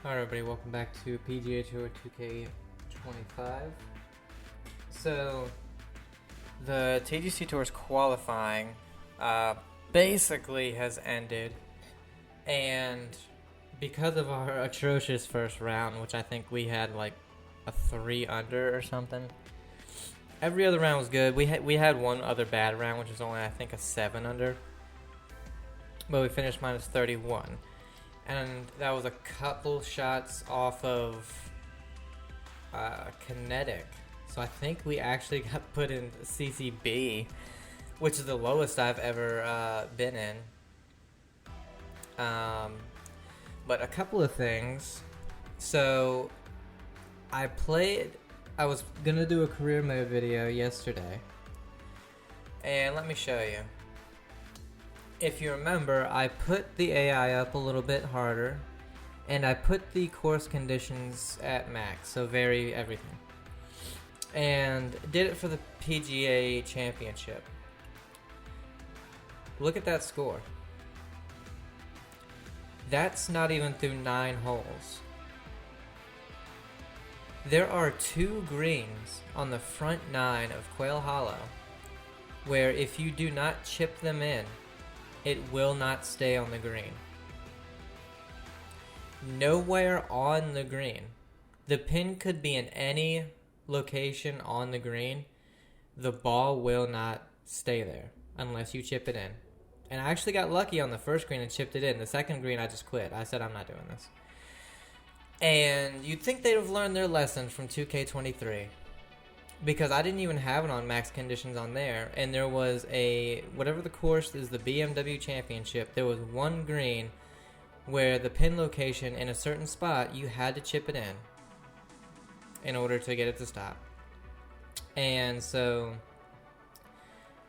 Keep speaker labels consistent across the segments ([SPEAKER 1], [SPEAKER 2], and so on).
[SPEAKER 1] Alright everybody, welcome back to PGA Tour 2K25. So, the TGC Tour's qualifying basically has ended, and because of our atrocious first round, which I think we had like a 3 under or something, every other round was good. We had one other bad round, which was only I think a 7 under, but we finished minus 31. And that was a couple shots off of kinetic. So I think we actually got put in CCB, which is the lowest I've ever been in. But a couple of things. So I was going to do a career mode video yesterday. And let me show you. If you remember, I put the AI up a little bit harder, and I put the course conditions at max, so vary everything, and did it for the PGA Championship. Look at that score. That's not even through 9 holes. There are 2 greens on the front 9 of Quail Hollow where if you do not chip them in, it will not stay on the green. Nowhere on the green. The pin could be in any location on the green. The ball will not stay there unless you chip it in. And I actually got lucky on the first green and chipped it in. The second green, I just quit. I said, I'm not doing this. And you'd think they'd have learned their lesson from 2K23. Because I didn't even have it on max conditions on there, and there was whatever the course is, the BMW Championship, there was one green where the pin location in a certain spot, you had to chip it in order to get it to stop. And so,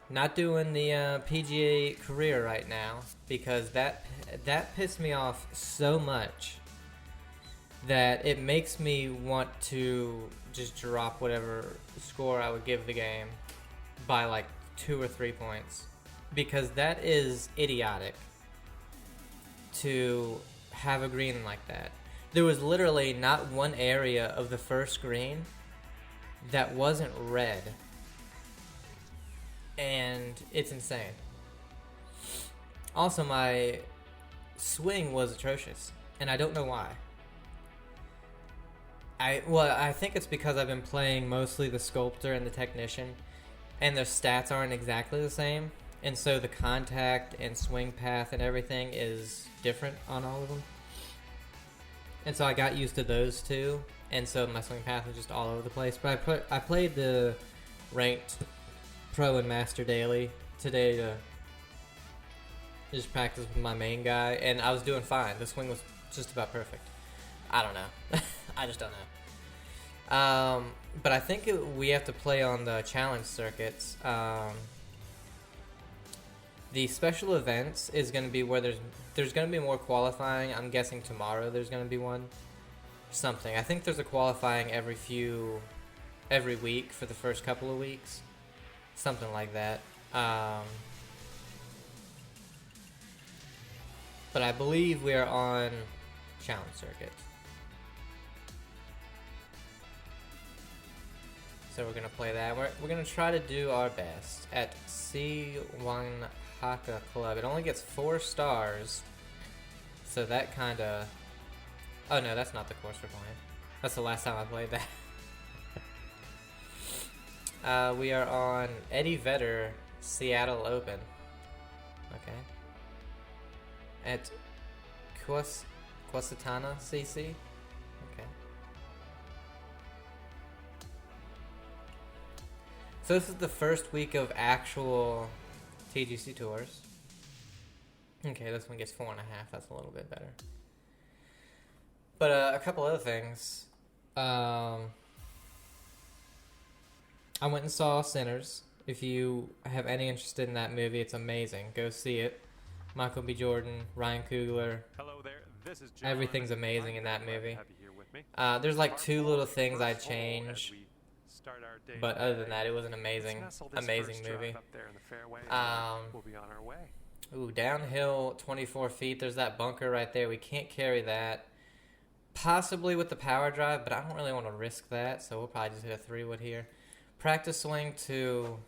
[SPEAKER 1] not doing the PGA career right now, because that pissed me off so much that it makes me want to just drop whatever score I would give the game by like 2 or 3 points, because that is idiotic to have a green like that. There was literally not one area of the first green that wasn't red, and it's insane. Also, my swing was atrocious, and I don't know why. I think it's because I've been playing mostly the Sculptor and the Technician, and their stats aren't exactly the same, and so the contact and swing path and everything is different on all of them. And so I got used to those two, and so my swing path was just all over the place. But I played the ranked Pro and Master daily today to just practice with my main guy, and I was doing fine. The swing was just about perfect. I don't know. I just don't know. But I think we have to play on the challenge circuits. The special events is going to be where there's going to be more qualifying. I'm guessing tomorrow there's going to be one. Something. I think there's a qualifying every week for the first couple of weeks. Something like that. But I believe we are on challenge circuit. So we're going to play that. We're going to try to do our best at C1 Haka Club. It only gets 4 stars. So that kind of... Oh no, that's not the course we're playing. That's the last time I played that. We are on Eddie Vedder Seattle Open. Okay. At Quasitana CC. Okay. So this is the first week of actual TGC tours. Okay, this one gets 4.5. That's a little bit better. But a couple other things. I went and saw Sinners. If you have any interest in that movie, it's amazing. Go see it. Michael B. Jordan, Ryan Coogler.
[SPEAKER 2] Hello there. This is John.
[SPEAKER 1] Everything's amazing in that movie. There's like 2 little things I'd change. But other than that, it was an amazing movie.
[SPEAKER 2] We'll be on our way.
[SPEAKER 1] Ooh, downhill 24 feet. There's that bunker right there. We can't carry that. Possibly with the power drive, but I don't really want to risk that, so we'll probably just hit a 3-wood here. Practice swing to...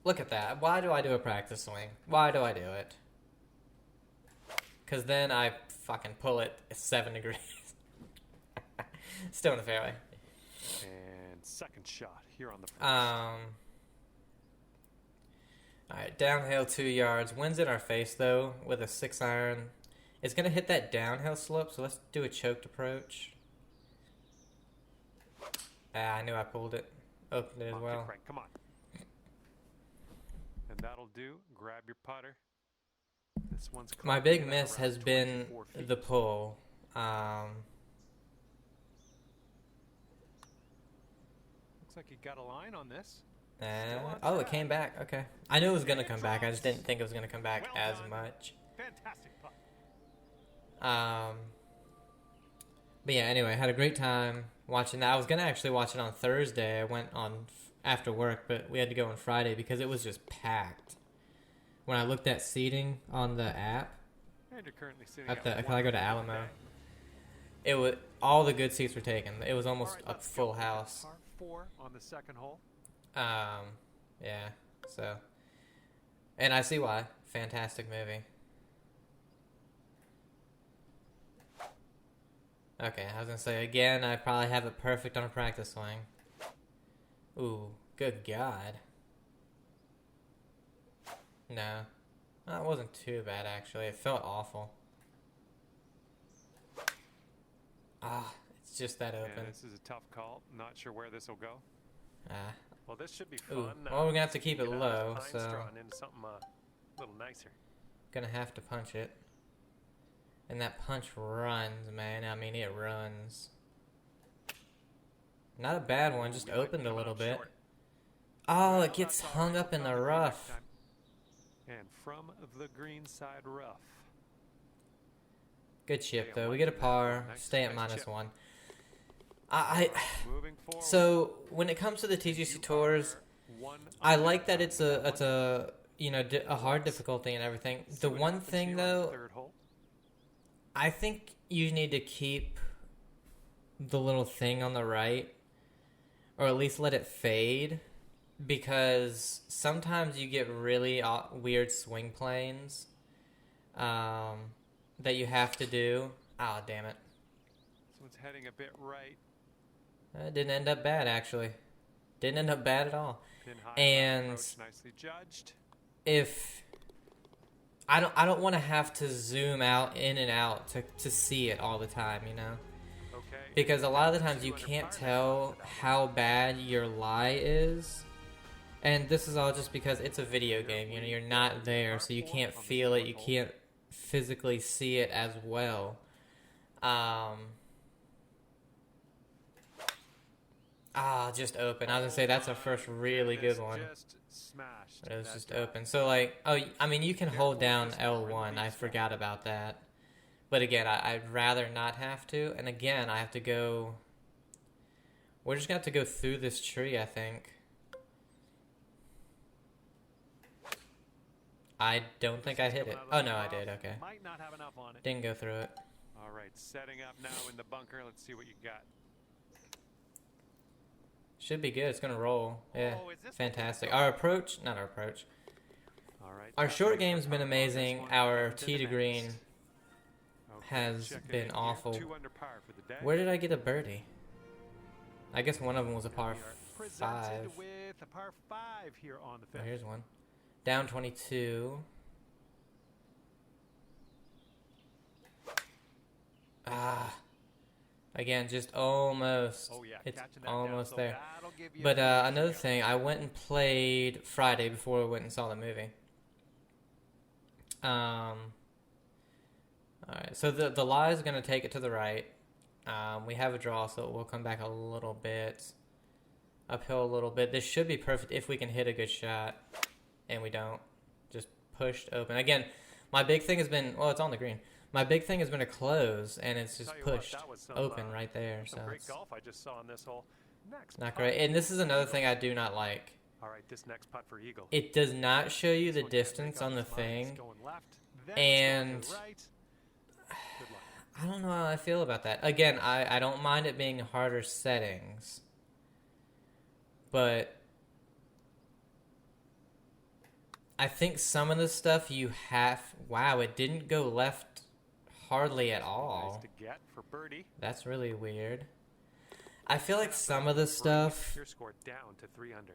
[SPEAKER 1] Look at that. Why do I do a practice swing? Why do I do it? Because then I fucking pull it 7 degrees. Still in the fairway.
[SPEAKER 2] And second shot here on the first.
[SPEAKER 1] Alright, downhill 2 yards. Wind's in our face, though, with a 6-iron. It's going to hit that downhill slope, so let's do a choked approach. I knew I pulled it. Opened it as well.
[SPEAKER 2] Right, come on. And that'll do. Grab your putter. This one's
[SPEAKER 1] my big miss has been the pull.
[SPEAKER 2] Looks like you got a line on this.
[SPEAKER 1] Oh, it came back. Okay. I knew it was going to come back. I just didn't think it was going to come back as much.
[SPEAKER 2] Fantastic putt.
[SPEAKER 1] But yeah, anyway, I had a great time watching that. I was going to actually watch it on Thursday. I went on after work, but we had to go on Friday because it was just packed. When I looked at seating on the app,
[SPEAKER 2] And you're currently sitting
[SPEAKER 1] at the,
[SPEAKER 2] at
[SPEAKER 1] I go to Alamo, it was all the good seats were taken. It was almost a full house.
[SPEAKER 2] Par 4 on the second hole.
[SPEAKER 1] Yeah, so, and I see why. Fantastic movie. Okay, I was gonna say again, I probably have it perfect on a practice swing. Ooh, good God. No, that wasn't too bad actually. It felt awful. It's just that open.
[SPEAKER 2] Yeah, this is a tough call. Not sure where this will go. Well, this should be fun.
[SPEAKER 1] Ooh. Well, we're gonna have to keep it low, so
[SPEAKER 2] drawn into something a little nicer.
[SPEAKER 1] Gonna have to punch it. And that punch runs, man. I mean, it runs. Not a bad one, just opened a little bit. Oh, it gets hung up in the rough.
[SPEAKER 2] And from the green side rough.
[SPEAKER 1] Good chip, though. We get a par. Stay at -1. So when it comes to the TGC tours, I like that it's a you know a hard difficulty and everything. The one thing though, I think you need to keep the little thing on the right, or at least let it fade, because sometimes you get really weird swing planes that you have to do. Oh, damn it.
[SPEAKER 2] This one's heading a bit right.
[SPEAKER 1] It didn't end up bad, actually. Didn't end up bad at all. And
[SPEAKER 2] nicely judged.
[SPEAKER 1] If I don't want to have to zoom out in and out to see it all the time, you know?
[SPEAKER 2] Okay.
[SPEAKER 1] Because a lot of the times you can't tell how bad your lie is. And this is all just because it's a video game, you know, you're not there, so you can't feel it, you can't physically see it as well. Just open. I was gonna say that's our first really good one. It was just open. So like, I mean, you can hold down L1. I forgot about that. But again, I'd rather not have to. And again, I have to go. We're just gonna have to go through this tree, I think. I don't think I hit it. Oh no, I did. Okay. Didn't go through it.
[SPEAKER 2] All right, setting up now in the bunker. Let's see what you got.
[SPEAKER 1] Should be good. It's going to roll. Yeah. Fantastic. Our approach, not our approach. Our short game's been amazing. Our tee to green has been awful. Where did I get a birdie? I guess one of them was a par 5. Oh, here's one. Down 22. Again, just almost. It's almost there. But another thing, I went and played Friday before we went and saw the movie. Alright, so the lie is going to take it to the right. We have a draw, so we'll come back a little bit. Uphill a little bit. This should be perfect if we can hit a good shot. And we don't. Just pushed open. Again, my big thing has been, well, it's on the green. My big thing has been a close, and it's just pushed open right there. So
[SPEAKER 2] great golf I just saw on this hole. Next
[SPEAKER 1] not great. And this is another thing I do not like.
[SPEAKER 2] All right, this next putt for eagle.
[SPEAKER 1] It does not show you the distance on the thing, and I don't know how I feel about that. Again, I don't mind it being harder settings, but I think some of the stuff you have... Wow, it didn't go left hardly at all.
[SPEAKER 2] Nice to get for birdie.
[SPEAKER 1] That's really weird. I feel like some of the stuff
[SPEAKER 2] Your score down to 3 under.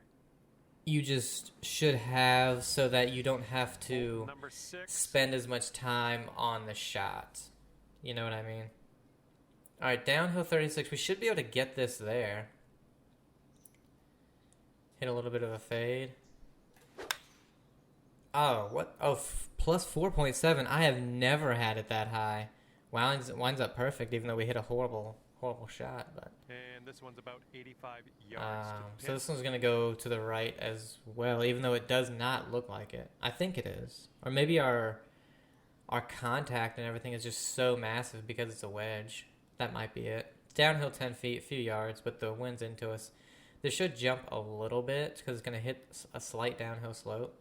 [SPEAKER 1] you just should have so that you don't have to
[SPEAKER 2] Number 6.
[SPEAKER 1] spend as much time on the shot. You know what I mean? All right, downhill 36. We should be able to get this there. Hit a little bit of a fade. Oh, what? Oh, plus 4.7. I have never had it that high. Winds up perfect, even though we hit a horrible shot. But
[SPEAKER 2] And this one's about 85 yards.
[SPEAKER 1] so this one's going to go to the right as well, even though it does not look like it. I think it is. Or maybe our contact and everything is just so massive because it's a wedge. That might be it. It's downhill 10 feet, a few yards, but the wind's into us. This should jump a little bit because it's going to hit a slight downhill slope.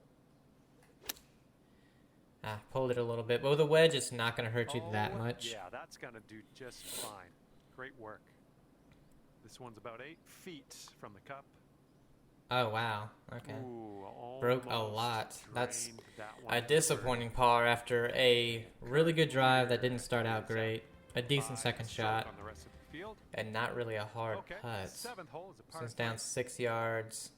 [SPEAKER 1] Pulled it a little bit. But with a wedge, it's not going to hurt you that much.
[SPEAKER 2] Yeah, that's going to do just fine. Great work. This one's about 8 feet from the cup.
[SPEAKER 1] Oh, wow. Okay.
[SPEAKER 2] Ooh,
[SPEAKER 1] Broke a lot. That's
[SPEAKER 2] that
[SPEAKER 1] a disappointing par after a really good drive that didn't start out great. A decent second shot.
[SPEAKER 2] On the rest of the field.
[SPEAKER 1] And not really a hard putt.
[SPEAKER 2] 7th hole is a par
[SPEAKER 1] So it's down 6 yards.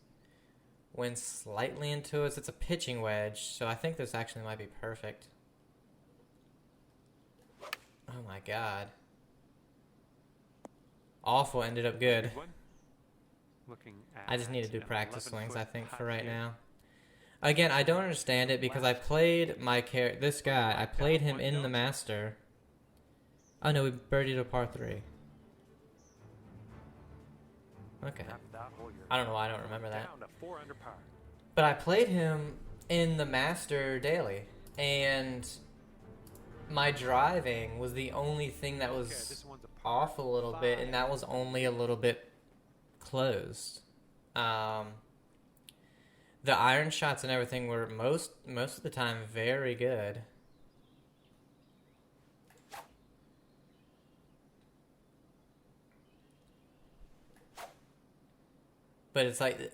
[SPEAKER 1] Wind slightly into us. It's a pitching wedge, so I think this actually might be perfect. Oh my god. Awful, ended up good.
[SPEAKER 2] Looking at
[SPEAKER 1] I just need to do practice swings, I think, for right
[SPEAKER 2] here.
[SPEAKER 1] now. Again, I don't understand it because I played this guy. I played him in the Master. Oh no, we birdied a par 3. Okay. I don't know why I don't remember that.
[SPEAKER 2] Down to 4 under par.
[SPEAKER 1] But I played him in the Master daily, and my driving was the only thing that was
[SPEAKER 2] this one's a par
[SPEAKER 1] off a little bit, and that was only a little bit closed. The iron shots and everything were most of the time very good. But it's like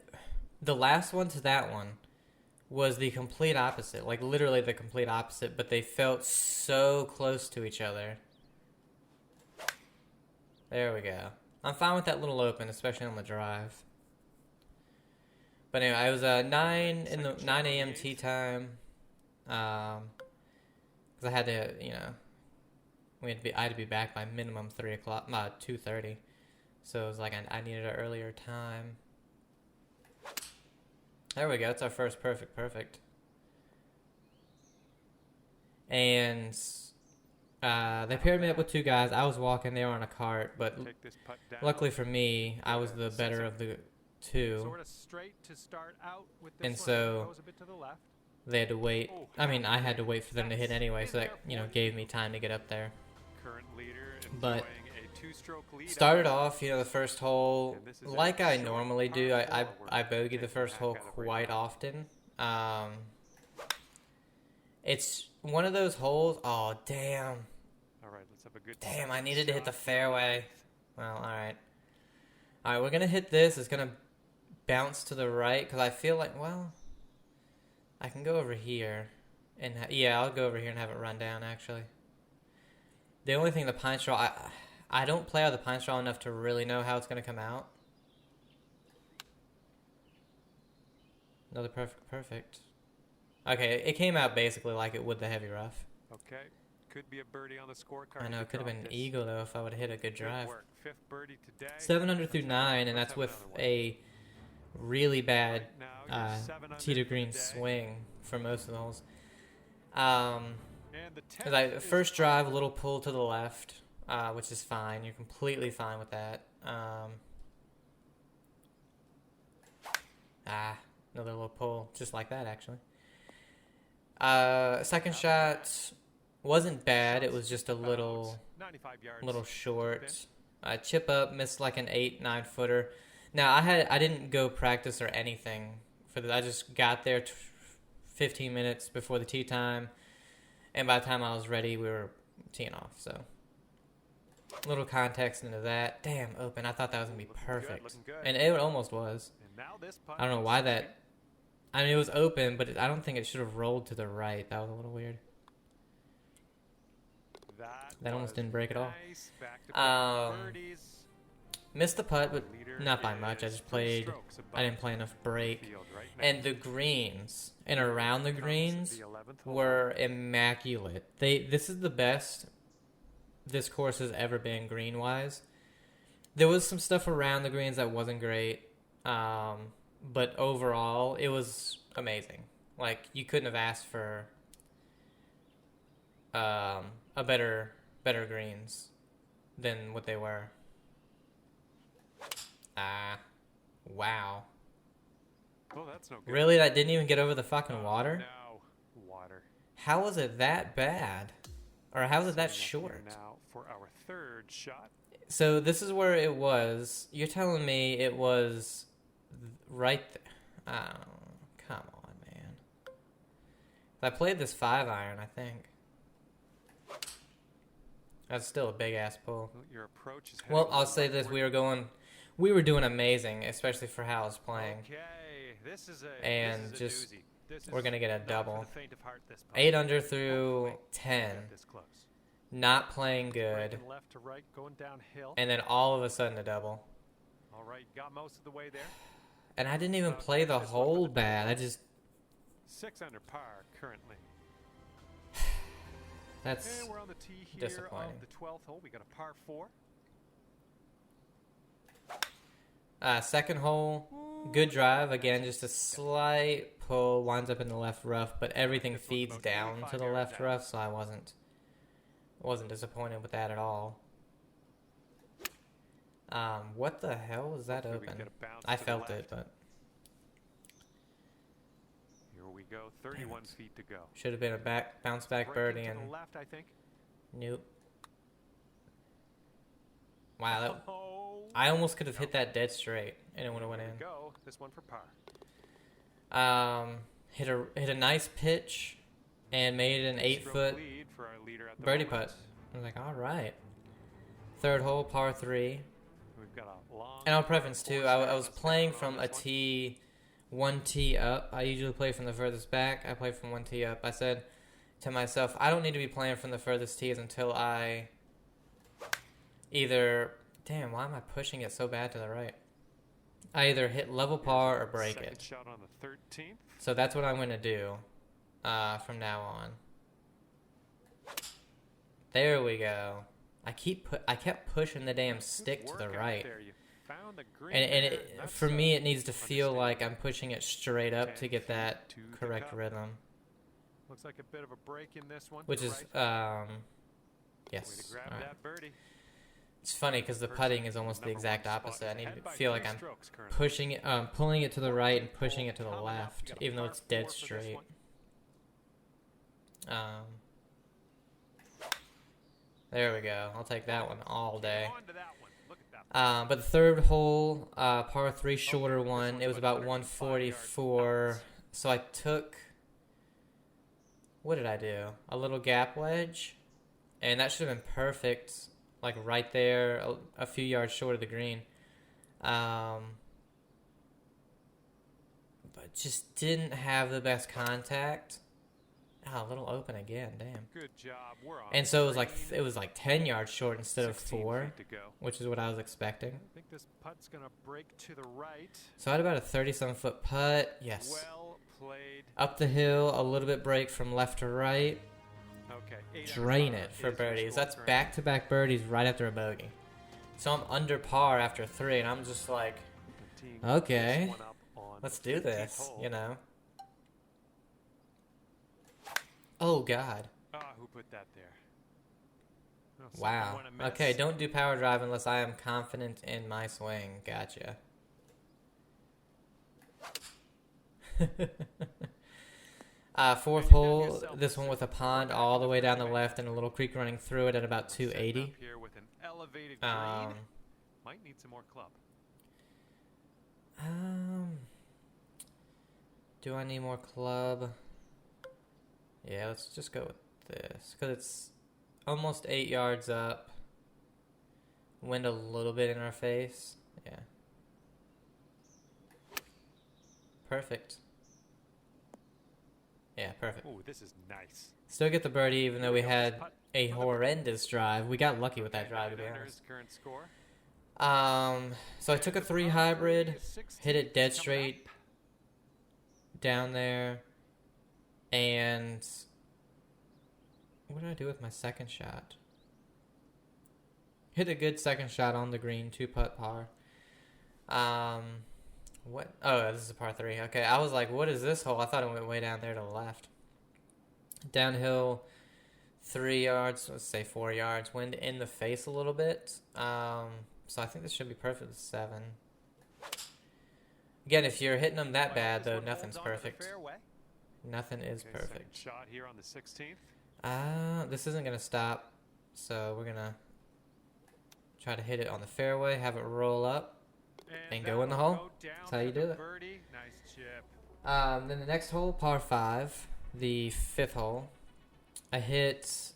[SPEAKER 1] the last one to that one was the complete opposite. Like literally the complete opposite, but they felt so close to each other. There we go. I'm fine with that little open, especially on the drive. But anyway, I was 9 a.m. tee time. Because I had to, I had to be back by minimum 3 o'clock, 2:30. So it was like I needed an earlier time. There we go. It's our first perfect. And they paired me up with 2 guys. I was walking. They were on a cart. But luckily for me, I was the better of the 2.
[SPEAKER 2] Sort of straight to start out with this
[SPEAKER 1] And
[SPEAKER 2] one.
[SPEAKER 1] so
[SPEAKER 2] Goes a bit to the left.
[SPEAKER 1] they had to wait. I mean, I had to wait for them to hit anyway. So that, gave me time to get up there.
[SPEAKER 2] Current leader
[SPEAKER 1] But
[SPEAKER 2] a 2-stroke lead.
[SPEAKER 1] started off, the first hole, like I normally do. I bogey the first hole quite often. It's one of those holes. Oh, damn.
[SPEAKER 2] All right, let's have a good
[SPEAKER 1] Damn, I needed to hit the fairway. Well, all right. All right, we're going to hit this. It's going to bounce to the right because I feel like, well, I can go over here. And yeah, I'll go over here and have it run down, actually. The only thing, the pine straw, I don't play out the pine straw enough to really know how it's going to come out. Another perfect. Okay, it came out basically like it would the heavy rough.
[SPEAKER 2] Okay, could be a birdie on the scorecard.
[SPEAKER 1] I know, it could have been an eagle, though, if I would have hit a good drive.
[SPEAKER 2] 5th birdie today.
[SPEAKER 1] 7 under through 9, and that's with a really bad tee to green swing for most of the holes. First drive, a little pull to the left, which is fine. You're completely fine with that. Another little pull, just like that, actually. Second shot wasn't bad. It was just a little short. Chip up, missed like an 8-9 footer. Now I didn't go practice or anything for this. I just got there 15 minutes before the tee time, and by the time I was ready, we were teeing off. So Little context into that. Damn, open. I thought that was going to be
[SPEAKER 2] Looking
[SPEAKER 1] perfect.
[SPEAKER 2] looking good.
[SPEAKER 1] And it almost was.
[SPEAKER 2] And now this putt
[SPEAKER 1] I don't know
[SPEAKER 2] goes
[SPEAKER 1] why
[SPEAKER 2] straight.
[SPEAKER 1] that... I mean, it was open, but I don't think it should have rolled to the right. That was a little weird. That almost
[SPEAKER 2] was
[SPEAKER 1] didn't break at all.
[SPEAKER 2] nice. Back-to-back birdies.
[SPEAKER 1] Missed the putt, but
[SPEAKER 2] Leader
[SPEAKER 1] not by much. I
[SPEAKER 2] is
[SPEAKER 1] just
[SPEAKER 2] 3
[SPEAKER 1] played...
[SPEAKER 2] strokes above
[SPEAKER 1] I didn't play enough break.
[SPEAKER 2] the field right now.
[SPEAKER 1] And the greens and around the
[SPEAKER 2] Comes
[SPEAKER 1] greens
[SPEAKER 2] the 11th hole.
[SPEAKER 1] were immaculate. This is the best this course has ever been green wise. There was some stuff around the greens that wasn't great, but overall it was amazing. Like you couldn't have asked for a better greens than what they were. Wow.
[SPEAKER 2] Oh, that's no good.
[SPEAKER 1] Really? That didn't even get over the fucking water?
[SPEAKER 2] No water.
[SPEAKER 1] How was it that bad? Or how was it that
[SPEAKER 2] Setting up here
[SPEAKER 1] short?
[SPEAKER 2] now for our third shot.
[SPEAKER 1] So this is where it was. You're telling me it was right there. Oh, come on, man. I played this 5-iron, I think. That's still a big-ass pull.
[SPEAKER 2] Well, your approach is
[SPEAKER 1] Well,
[SPEAKER 2] heading
[SPEAKER 1] I'll say this. We were doing amazing, especially for how I was playing.
[SPEAKER 2] Okay, this is a
[SPEAKER 1] And
[SPEAKER 2] this is a
[SPEAKER 1] just-
[SPEAKER 2] doozy. This
[SPEAKER 1] we're
[SPEAKER 2] is
[SPEAKER 1] going to get a
[SPEAKER 2] not for
[SPEAKER 1] double.
[SPEAKER 2] the faint of heart, this putt.
[SPEAKER 1] 8 under through
[SPEAKER 2] Hopefully,
[SPEAKER 1] 10.
[SPEAKER 2] get this close.
[SPEAKER 1] Not playing good.
[SPEAKER 2] Breaking left to right, going downhill.
[SPEAKER 1] And then all of a sudden a double.
[SPEAKER 2] All right, got most of the way there.
[SPEAKER 1] And I didn't even play the
[SPEAKER 2] This one for
[SPEAKER 1] hole
[SPEAKER 2] the
[SPEAKER 1] bad. I just...
[SPEAKER 2] 6 under par currently.
[SPEAKER 1] That's...
[SPEAKER 2] And we're on the tee here
[SPEAKER 1] disappointing.
[SPEAKER 2] of the 12th hole. We got a par 4.
[SPEAKER 1] Second hole, good drive. Again, just a slight pull. Winds up in the left rough, but everything
[SPEAKER 2] This one's
[SPEAKER 1] feeds
[SPEAKER 2] about
[SPEAKER 1] down
[SPEAKER 2] 25
[SPEAKER 1] to the
[SPEAKER 2] yards
[SPEAKER 1] left
[SPEAKER 2] out.
[SPEAKER 1] rough, so I wasn't disappointed with that at all. What the hell was that
[SPEAKER 2] Hopefully we
[SPEAKER 1] open?
[SPEAKER 2] get a bounce
[SPEAKER 1] I
[SPEAKER 2] to the
[SPEAKER 1] felt it,
[SPEAKER 2] left.
[SPEAKER 1] but
[SPEAKER 2] Here we go. 31
[SPEAKER 1] it.
[SPEAKER 2] feet to go.
[SPEAKER 1] should have been a bounce back
[SPEAKER 2] Breaking
[SPEAKER 1] birdie
[SPEAKER 2] to
[SPEAKER 1] and
[SPEAKER 2] the left, I think.
[SPEAKER 1] nope. Wow, that,
[SPEAKER 2] Oh,
[SPEAKER 1] I almost could have hit that dead straight and it would have went
[SPEAKER 2] here
[SPEAKER 1] in.
[SPEAKER 2] we go. This one for par.
[SPEAKER 1] Hit a nice pitch and made it an 8-foot
[SPEAKER 2] lead for our leader at the
[SPEAKER 1] birdie
[SPEAKER 2] moment.
[SPEAKER 1] putt. I was like, all right. Third hole, par 3.
[SPEAKER 2] We've got a long
[SPEAKER 1] And I'll preference too,
[SPEAKER 2] four
[SPEAKER 1] I
[SPEAKER 2] straight
[SPEAKER 1] was
[SPEAKER 2] on
[SPEAKER 1] playing
[SPEAKER 2] this
[SPEAKER 1] from a
[SPEAKER 2] one.
[SPEAKER 1] tee, one tee up. I usually play from the furthest back. I play from one tee up. I said to myself, I don't need to be playing from the furthest tees until I either... Damn, why am I pushing it so bad to the right? I either hit level par or break
[SPEAKER 2] Second
[SPEAKER 1] it.
[SPEAKER 2] shot on the 13th.
[SPEAKER 1] So that's what I'm going to do from now on. There we go. I kept pushing the damn stick to
[SPEAKER 2] Good
[SPEAKER 1] the
[SPEAKER 2] work out
[SPEAKER 1] right.
[SPEAKER 2] there. You found the green
[SPEAKER 1] And
[SPEAKER 2] there.
[SPEAKER 1] it,
[SPEAKER 2] That's,
[SPEAKER 1] for me, it needs to feel
[SPEAKER 2] understandable.
[SPEAKER 1] like I'm pushing it straight up to
[SPEAKER 2] 10
[SPEAKER 1] get
[SPEAKER 2] feet
[SPEAKER 1] that
[SPEAKER 2] to the
[SPEAKER 1] correct
[SPEAKER 2] cup.
[SPEAKER 1] rhythm.
[SPEAKER 2] Looks like a bit of a break in this one.
[SPEAKER 1] Which
[SPEAKER 2] to
[SPEAKER 1] is,
[SPEAKER 2] right. Way
[SPEAKER 1] yes.
[SPEAKER 2] to grab
[SPEAKER 1] Alright.
[SPEAKER 2] that birdie.
[SPEAKER 1] It's funny because the
[SPEAKER 2] Person
[SPEAKER 1] putting is almost the
[SPEAKER 2] number
[SPEAKER 1] exact
[SPEAKER 2] one spot
[SPEAKER 1] opposite.
[SPEAKER 2] is
[SPEAKER 1] I need
[SPEAKER 2] ahead
[SPEAKER 1] to
[SPEAKER 2] by
[SPEAKER 1] feel
[SPEAKER 2] 3
[SPEAKER 1] like I'm
[SPEAKER 2] strokes currently.
[SPEAKER 1] pushing it, pulling it to the right and pushing it to the
[SPEAKER 2] Coming up, we
[SPEAKER 1] left,
[SPEAKER 2] got a
[SPEAKER 1] even though
[SPEAKER 2] par
[SPEAKER 1] it's dead
[SPEAKER 2] 4 for this
[SPEAKER 1] straight.
[SPEAKER 2] one.
[SPEAKER 1] There we go. I'll take that one all day.
[SPEAKER 2] On to that one. Look at that.
[SPEAKER 1] But the third hole, par 3, shorter
[SPEAKER 2] this
[SPEAKER 1] one.
[SPEAKER 2] one's
[SPEAKER 1] It was
[SPEAKER 2] about
[SPEAKER 1] about
[SPEAKER 2] 35
[SPEAKER 1] 144.
[SPEAKER 2] yards.
[SPEAKER 1] So I took. What did I do? A little gap wedge, and that should have been perfect, like right there, a few yards short of the green. But just didn't have the best contact. Oh, a little open again, damn.
[SPEAKER 2] Good job. We're on.
[SPEAKER 1] And so it was
[SPEAKER 2] green.
[SPEAKER 1] like 10 yards short instead of
[SPEAKER 2] 16
[SPEAKER 1] 4,
[SPEAKER 2] feet to go.
[SPEAKER 1] which is what I was expecting.
[SPEAKER 2] I think this putt's gonna break to the right.
[SPEAKER 1] So I had about a 30-some foot putt. Yes.
[SPEAKER 2] Well played.
[SPEAKER 1] Up the hill, a little bit break from left to right.
[SPEAKER 2] Okay. 8
[SPEAKER 1] Drain
[SPEAKER 2] under
[SPEAKER 1] it
[SPEAKER 2] par
[SPEAKER 1] for
[SPEAKER 2] is your
[SPEAKER 1] birdies.
[SPEAKER 2] score
[SPEAKER 1] That's
[SPEAKER 2] currently.
[SPEAKER 1] back-to-back birdies right after a bogey. So I'm under par after 3, and I'm just like,
[SPEAKER 2] The team
[SPEAKER 1] okay,
[SPEAKER 2] picks one up on
[SPEAKER 1] let's
[SPEAKER 2] the
[SPEAKER 1] do
[SPEAKER 2] 15th
[SPEAKER 1] this,
[SPEAKER 2] hole.
[SPEAKER 1] you know. Oh, God.
[SPEAKER 2] Ah, who put that there? Oh, something
[SPEAKER 1] Wow.
[SPEAKER 2] wanna miss.
[SPEAKER 1] Okay, don't do power drive unless I am confident in my swing. Gotcha. Fourth hole, this one with a pond all the way down the left and a little creek running through it at about
[SPEAKER 2] Setting up
[SPEAKER 1] 280.
[SPEAKER 2] here with an elevated green. Might need some more club.
[SPEAKER 1] Do I need more club? Yeah, let's just go with this because it's almost 8 yards up. Wind a little bit in our face. Yeah. Perfect. Yeah, perfect.
[SPEAKER 2] Ooh, this is nice.
[SPEAKER 1] Still get the birdie even though we
[SPEAKER 2] Here we go,
[SPEAKER 1] had
[SPEAKER 2] this putt
[SPEAKER 1] a
[SPEAKER 2] for the birdie.
[SPEAKER 1] horrendous drive. We got lucky with that drive, to be
[SPEAKER 2] 9 under
[SPEAKER 1] honest.
[SPEAKER 2] is current score.
[SPEAKER 1] So I took a 3 hybrid, hit it dead straight down there, and what did I do with my second shot? Hit a good second shot on the green, 2-putt par. What? Oh, this is a par 3. Okay, I was like, what is this hole? I thought it went way down there to the left. Downhill, 3 yards, let's say 4 yards. Wind in the face a little bit. So I think this should be perfect with 7. Again, if you're hitting them that bad, though, nothing's perfect. Nothing is perfect.
[SPEAKER 2] Shot here on the 16th.
[SPEAKER 1] This isn't going to stop, so we're going to try to hit it on the fairway, have it roll up, and go in the hole. That's how you do it.
[SPEAKER 2] Nice chip.
[SPEAKER 1] Then the next hole, par 5, the 5th hole. I hit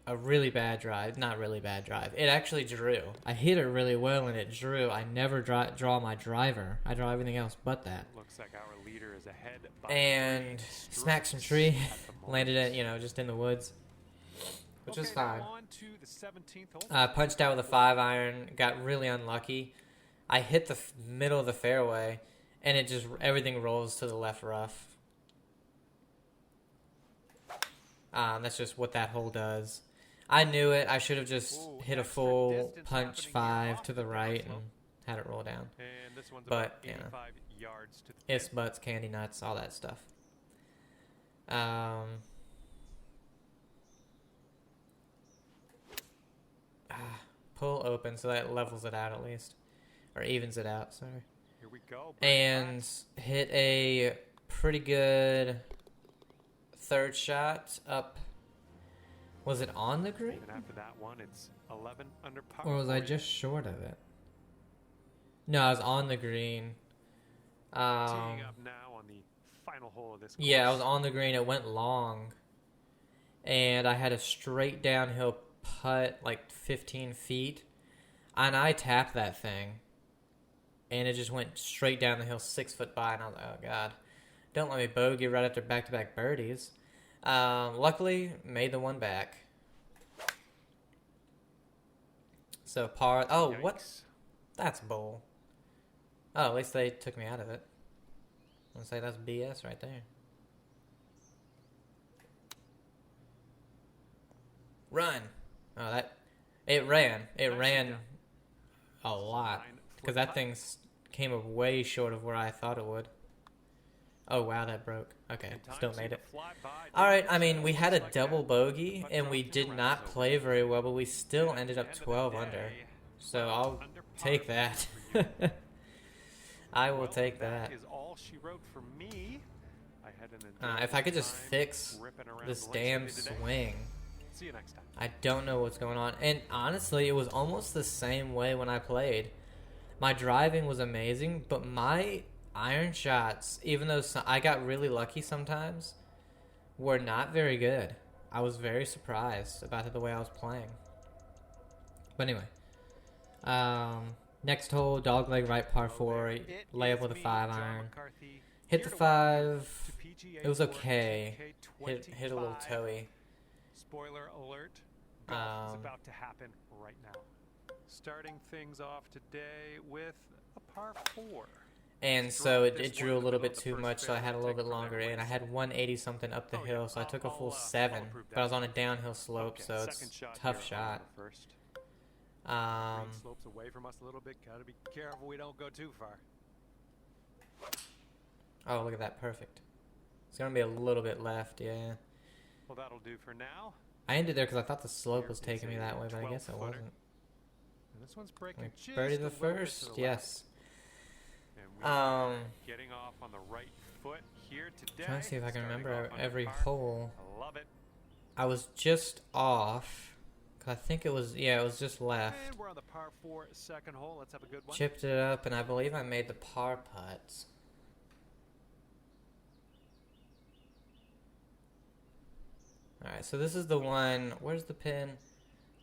[SPEAKER 1] a really bad drive. Not really bad drive. It actually drew. I hit it really well, and it drew. I never draw my driver. I draw everything else but that.
[SPEAKER 2] Looks like our leader is ahead by
[SPEAKER 1] And smacked some tree. Landed it, just in the woods. Which was fine.
[SPEAKER 2] On to the 17th hole.
[SPEAKER 1] Punched out with a 5-iron. Got really unlucky. I hit the middle of the fairway, and it just everything rolls to the left rough. That's just what that hole does. I knew it. I should have just hit a full punch 5 to the right and had it roll down.
[SPEAKER 2] And this one's
[SPEAKER 1] But,
[SPEAKER 2] about 85 yards to the
[SPEAKER 1] Ifs, buts, candy nuts, all that stuff. Pull open, so that levels it out at least. Or evens it out, sorry.
[SPEAKER 2] Here we go.
[SPEAKER 1] And hit a pretty good 3rd shot up. Was it on the green?
[SPEAKER 2] And after that one, it's 11 under par.
[SPEAKER 1] Or was I just short of it? No, I was on the green.
[SPEAKER 2] Teeing up now on the final hole of this course.
[SPEAKER 1] Yeah, I was on the green. It went long. And I had a straight downhill putt, like 15 feet. And I tapped that thing. And it just went straight down the hill, 6 foot by. And I was like, oh, God. Don't let me bogey right after back-to-back birdies. Luckily, made the one back. So par. Oh,
[SPEAKER 2] Yikes.
[SPEAKER 1] what? That's bull. Oh, at least they took me out of it. I'm gonna say that's BS right there. Run. Oh, it ran. It ran a lot because that thing came up way short of where I thought it would. Oh, wow, that broke. Okay, still made it. All right, I mean, we had a double bogey, and we did not play very well, but we still ended up 12 under. So I'll take that. I will take that.
[SPEAKER 2] That is all she wrote for me.
[SPEAKER 1] If I could just fix this damn swing.
[SPEAKER 2] See you next time.
[SPEAKER 1] I don't know what's going on. And honestly, it was almost the same way when I played. My driving was amazing, but my iron shots, even though I got really lucky sometimes, were not very good. I was very surprised about the way I was playing. But anyway, next hole, dogleg right par 4, layup with a 5-iron. Hit the 5. It was okay. Hit a little toey.
[SPEAKER 2] Spoiler alert, golf is about to happen right now. Starting things off today with a par 4.
[SPEAKER 1] And so it drew a little bit too much, so I had a little bit longer in. I had 180 something up the hill, so I took a full 7. But I was on a downhill slope, so it's a tough shot.
[SPEAKER 2] Slopes away from us a little bit. Gotta be careful we don't go too far.
[SPEAKER 1] Oh, look at that, perfect. It's gonna be a little bit left, yeah.
[SPEAKER 2] Well, that'll do for now.
[SPEAKER 1] I ended there because I thought the slope was taking me that way, but I guess it wasn't.
[SPEAKER 2] And this one's breaking just
[SPEAKER 1] birdie the
[SPEAKER 2] a little bit
[SPEAKER 1] first,
[SPEAKER 2] to the
[SPEAKER 1] yes.
[SPEAKER 2] left. Getting off on the right foot here today.
[SPEAKER 1] Trying to see if I can
[SPEAKER 2] Starting
[SPEAKER 1] remember
[SPEAKER 2] off
[SPEAKER 1] every
[SPEAKER 2] under par.
[SPEAKER 1] hole.
[SPEAKER 2] I love it.
[SPEAKER 1] I was just off. Cause I think it was, yeah, it was just left.
[SPEAKER 2] And we're on the par 4 second hole. Let's have a good one.
[SPEAKER 1] Chipped it up, and I believe I made the par putts. Alright, so this is the one. Where's the pin?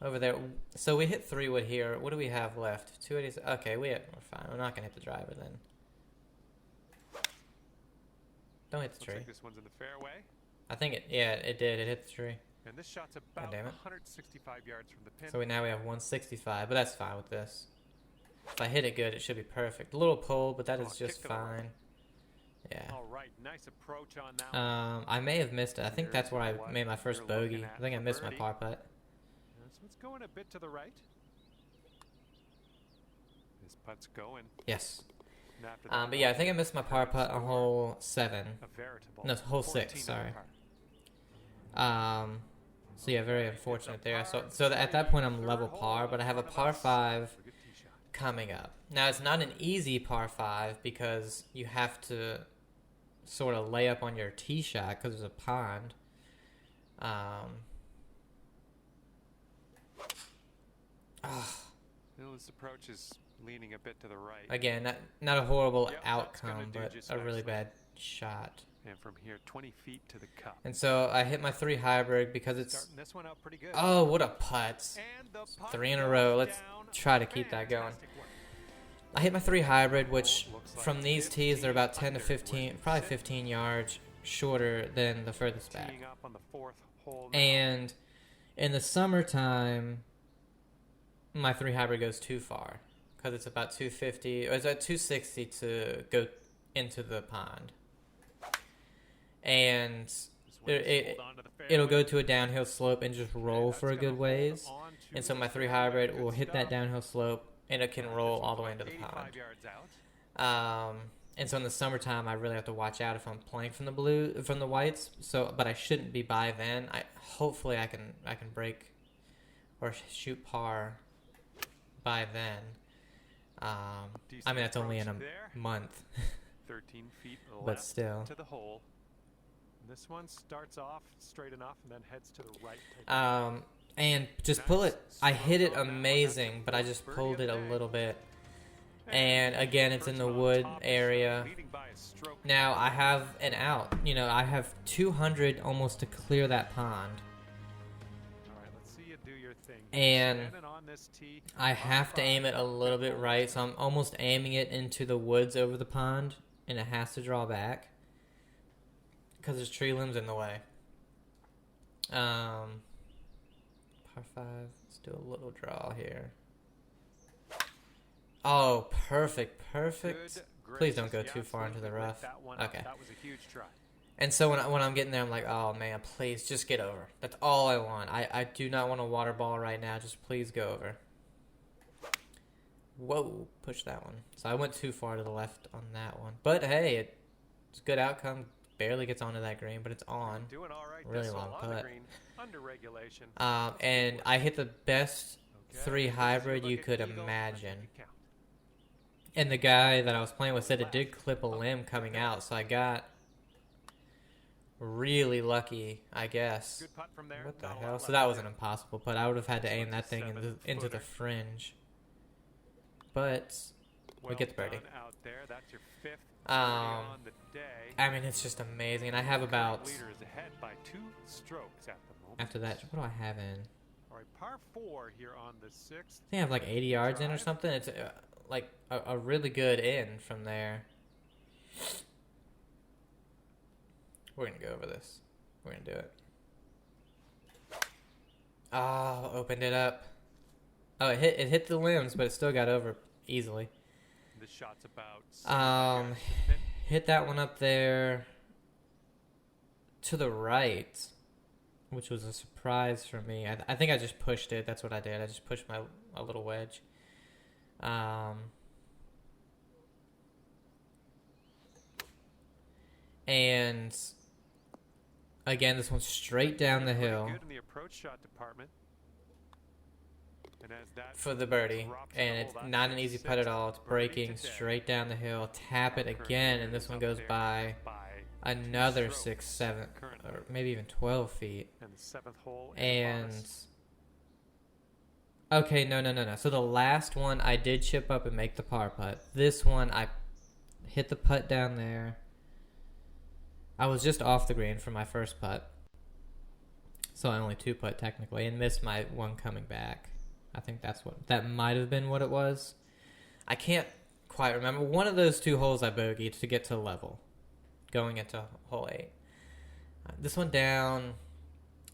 [SPEAKER 1] over there. So we hit 3 wood here. What do we have left? 280. Okay, we're fine. We're not gonna hit the driver then. Don't hit the tree.
[SPEAKER 2] Looks like this one's in the fairway.
[SPEAKER 1] I think it. Yeah, it did. It hit the tree.
[SPEAKER 2] And this shot's about 165 yards from the pin.
[SPEAKER 1] So now we have 165, but that's fine with this. If I hit it good, it should be perfect. A little pull, but that is just fine. Yeah.
[SPEAKER 2] All right, nice approach on that one.
[SPEAKER 1] I may have missed it. I think that's where I made my first bogey. I think I missed my par putt.
[SPEAKER 2] So it's going a bit to the right. This putt's going.
[SPEAKER 1] Yes. But yeah, I think I missed my par putt on hole 7. No, hole 6. Sorry. So yeah, very unfortunate there. So at that point I'm level par, but I have a par 5 coming up. Now it's not an easy par 5 because you have to sort of lay up on your tee shot because there's a pond.
[SPEAKER 2] This approach is leaning a bit to the right.
[SPEAKER 1] Again, not a horrible outcome, but a really bad shot.
[SPEAKER 2] And from here, 20 feet to the cup.
[SPEAKER 1] And so I hit my 3 hybrid because it's...
[SPEAKER 2] Starting this one out pretty good.
[SPEAKER 1] Oh, what a putt. 3 in a row. Let's try to keep that going. I hit my 3 hybrid, which from these tees, they're about 10 to 15, probably 15 yards shorter than the furthest back. And in the summertime, my 3 hybrid goes too far because it's about 250, or it's at 260 to go into the pond. And it'll go to a downhill slope and just roll for a good ways. And so my 3 hybrid will hit that downhill slope and it can roll all the way into the pond. And so in the summertime, I really have to watch out if I'm playing from the whites. So, but I shouldn't be by then. Hopefully I can break or shoot par by then. I mean that's only in a month.
[SPEAKER 2] 13 feet left
[SPEAKER 1] but still.
[SPEAKER 2] To the hole. This one starts off straight enough and then heads to the right.
[SPEAKER 1] And just pull it. I hit it amazing, but I just pulled it a little bit. And again, it's in the wood area. Now I have an out. You know, I have 200 almost to clear that pond. And I have to aim it a little bit right, so I'm almost aiming it into the woods over the pond, and it has to draw back because there's tree limbs in the way. Par 5. Let's do a little draw here. Oh, perfect. Please don't go too far into the rough. Okay. And so when I'm getting there, I'm like, oh man, please just get over. That's all I want. I do not want a water ball right now. Just please go over. Whoa, push that one. So I went too far to the left on that one. But hey, it's a good outcome. Barely gets onto that green, but it's on.
[SPEAKER 2] Doing all right.
[SPEAKER 1] Really long putt.
[SPEAKER 2] Under regulation.
[SPEAKER 1] And I hit the best 3 hybrid you could imagine. And the guy that I was playing with said it did clip a limb coming out, so I got really lucky, I guess.
[SPEAKER 2] Good putt from there.
[SPEAKER 1] What the hell? So that was an impossible putt. I would have had to aim that thing into the fringe. But we get the birdie.
[SPEAKER 2] Out there. That's your 5th
[SPEAKER 1] I
[SPEAKER 2] on the day.
[SPEAKER 1] mean, it's just amazing. And I have about...
[SPEAKER 2] Leader is ahead by 2 strokes at the moment.
[SPEAKER 1] After that, what do I have in?
[SPEAKER 2] All right, par 4 here on the 6th.
[SPEAKER 1] I think I have like 80 yards in or something. It's like a really good in from there. We're going to go over this. We're going to do it. Oh, opened it up. Oh, it hit the limbs, but it still got over easily.
[SPEAKER 2] This shot's about...
[SPEAKER 1] hit that one up there to the right, which was a surprise for me. I think I just pushed it. That's what I did. I just pushed a little wedge. And again, this one's straight down the hill.
[SPEAKER 2] Good in the approach shot department. And as that
[SPEAKER 1] for the birdie, and it's not an easy putt at all. It's breaking straight down the hill. Tap it again, and this one goes by another 6, 7, or maybe even 12 feet.
[SPEAKER 2] And the 7th hole.
[SPEAKER 1] And okay, no. So the last one I did chip up and make the par putt. This one I hit the putt down there. I was just off the green for my first putt. So I only 2-putt technically and missed my one coming back. I think that might have been what it was. I can't quite remember. One of those 2 holes I bogeyed to get to level, going into hole 8. This one down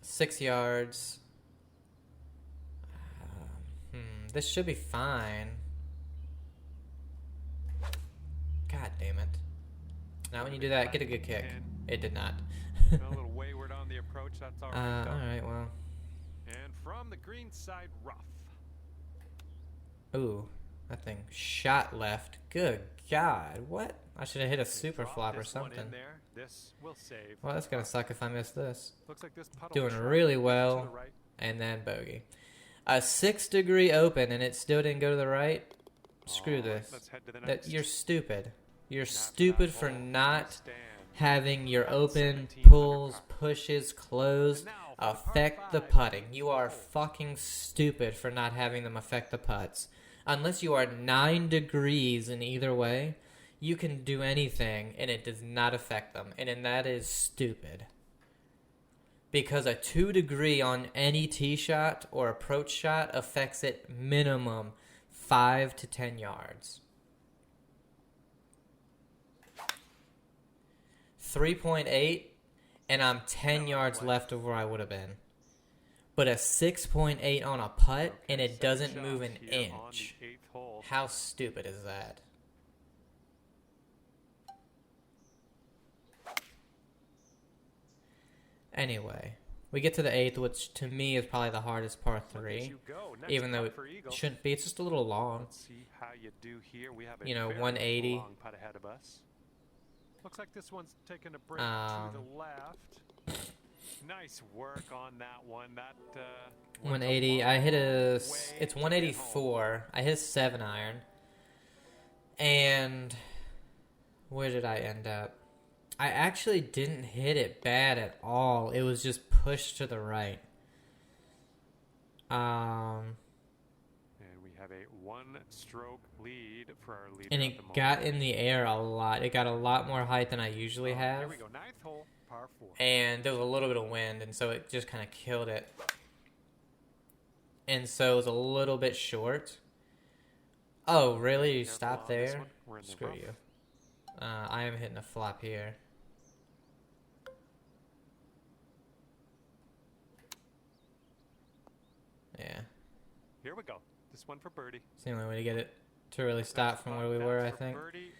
[SPEAKER 1] 6 yards. This should be fine. God damn it. Now when you do that, get a good kick. It did not.
[SPEAKER 2] A little wayward on the approach. That's all right.
[SPEAKER 1] Alright, well.
[SPEAKER 2] And from the green side, rough.
[SPEAKER 1] Ooh, that thing shot left. Good God, what? I should have hit a super flop or something.
[SPEAKER 2] This will save.
[SPEAKER 1] Well, that's gonna suck if I miss this.
[SPEAKER 2] Looks like this
[SPEAKER 1] doing really well, and then bogey. A 6-degree open, and it still didn't go to the right. Screw this. You're stupid. You're stupid for not having your open, pulls, pushes, close affect the putting. You are fucking stupid for not having them affect the putts. Unless you are 9 degrees in either way, you can do anything and it does not affect them. And that is stupid. Because a 2-degree on any tee shot or approach shot affects it minimum 5 to 10 yards. 3.8, and I'm 10 yards left of where I would have been. But a 6.8 on a putt, and it doesn't move an inch. How stupid is that? Anyway, we get to the 8th, which to me is probably the hardest par 3. Even though it shouldn't be. It's just a little long. You know, 180.
[SPEAKER 2] Looks like this one's taking a break to the left. Nice work on that one. That
[SPEAKER 1] 180. I hit it's 184. I hit a 7-iron. And where did I end up? I actually didn't hit it bad at all. It was just pushed to the right.
[SPEAKER 2] And we have a 1-stroke lead for our leader.
[SPEAKER 1] And it got in the air a lot. It got a lot more height than I usually have.
[SPEAKER 2] Here we go. 9th hole, par 4.
[SPEAKER 1] And there was a little bit of wind, and so it just kind of killed it. And so it was a little bit short. Oh, really? You stopped there? Screw you. I am hitting a flop here. Yeah.
[SPEAKER 2] Here we go. This one for birdie.
[SPEAKER 1] It's the only way to get it to really stop from where we were, I think.
[SPEAKER 2] Birdie,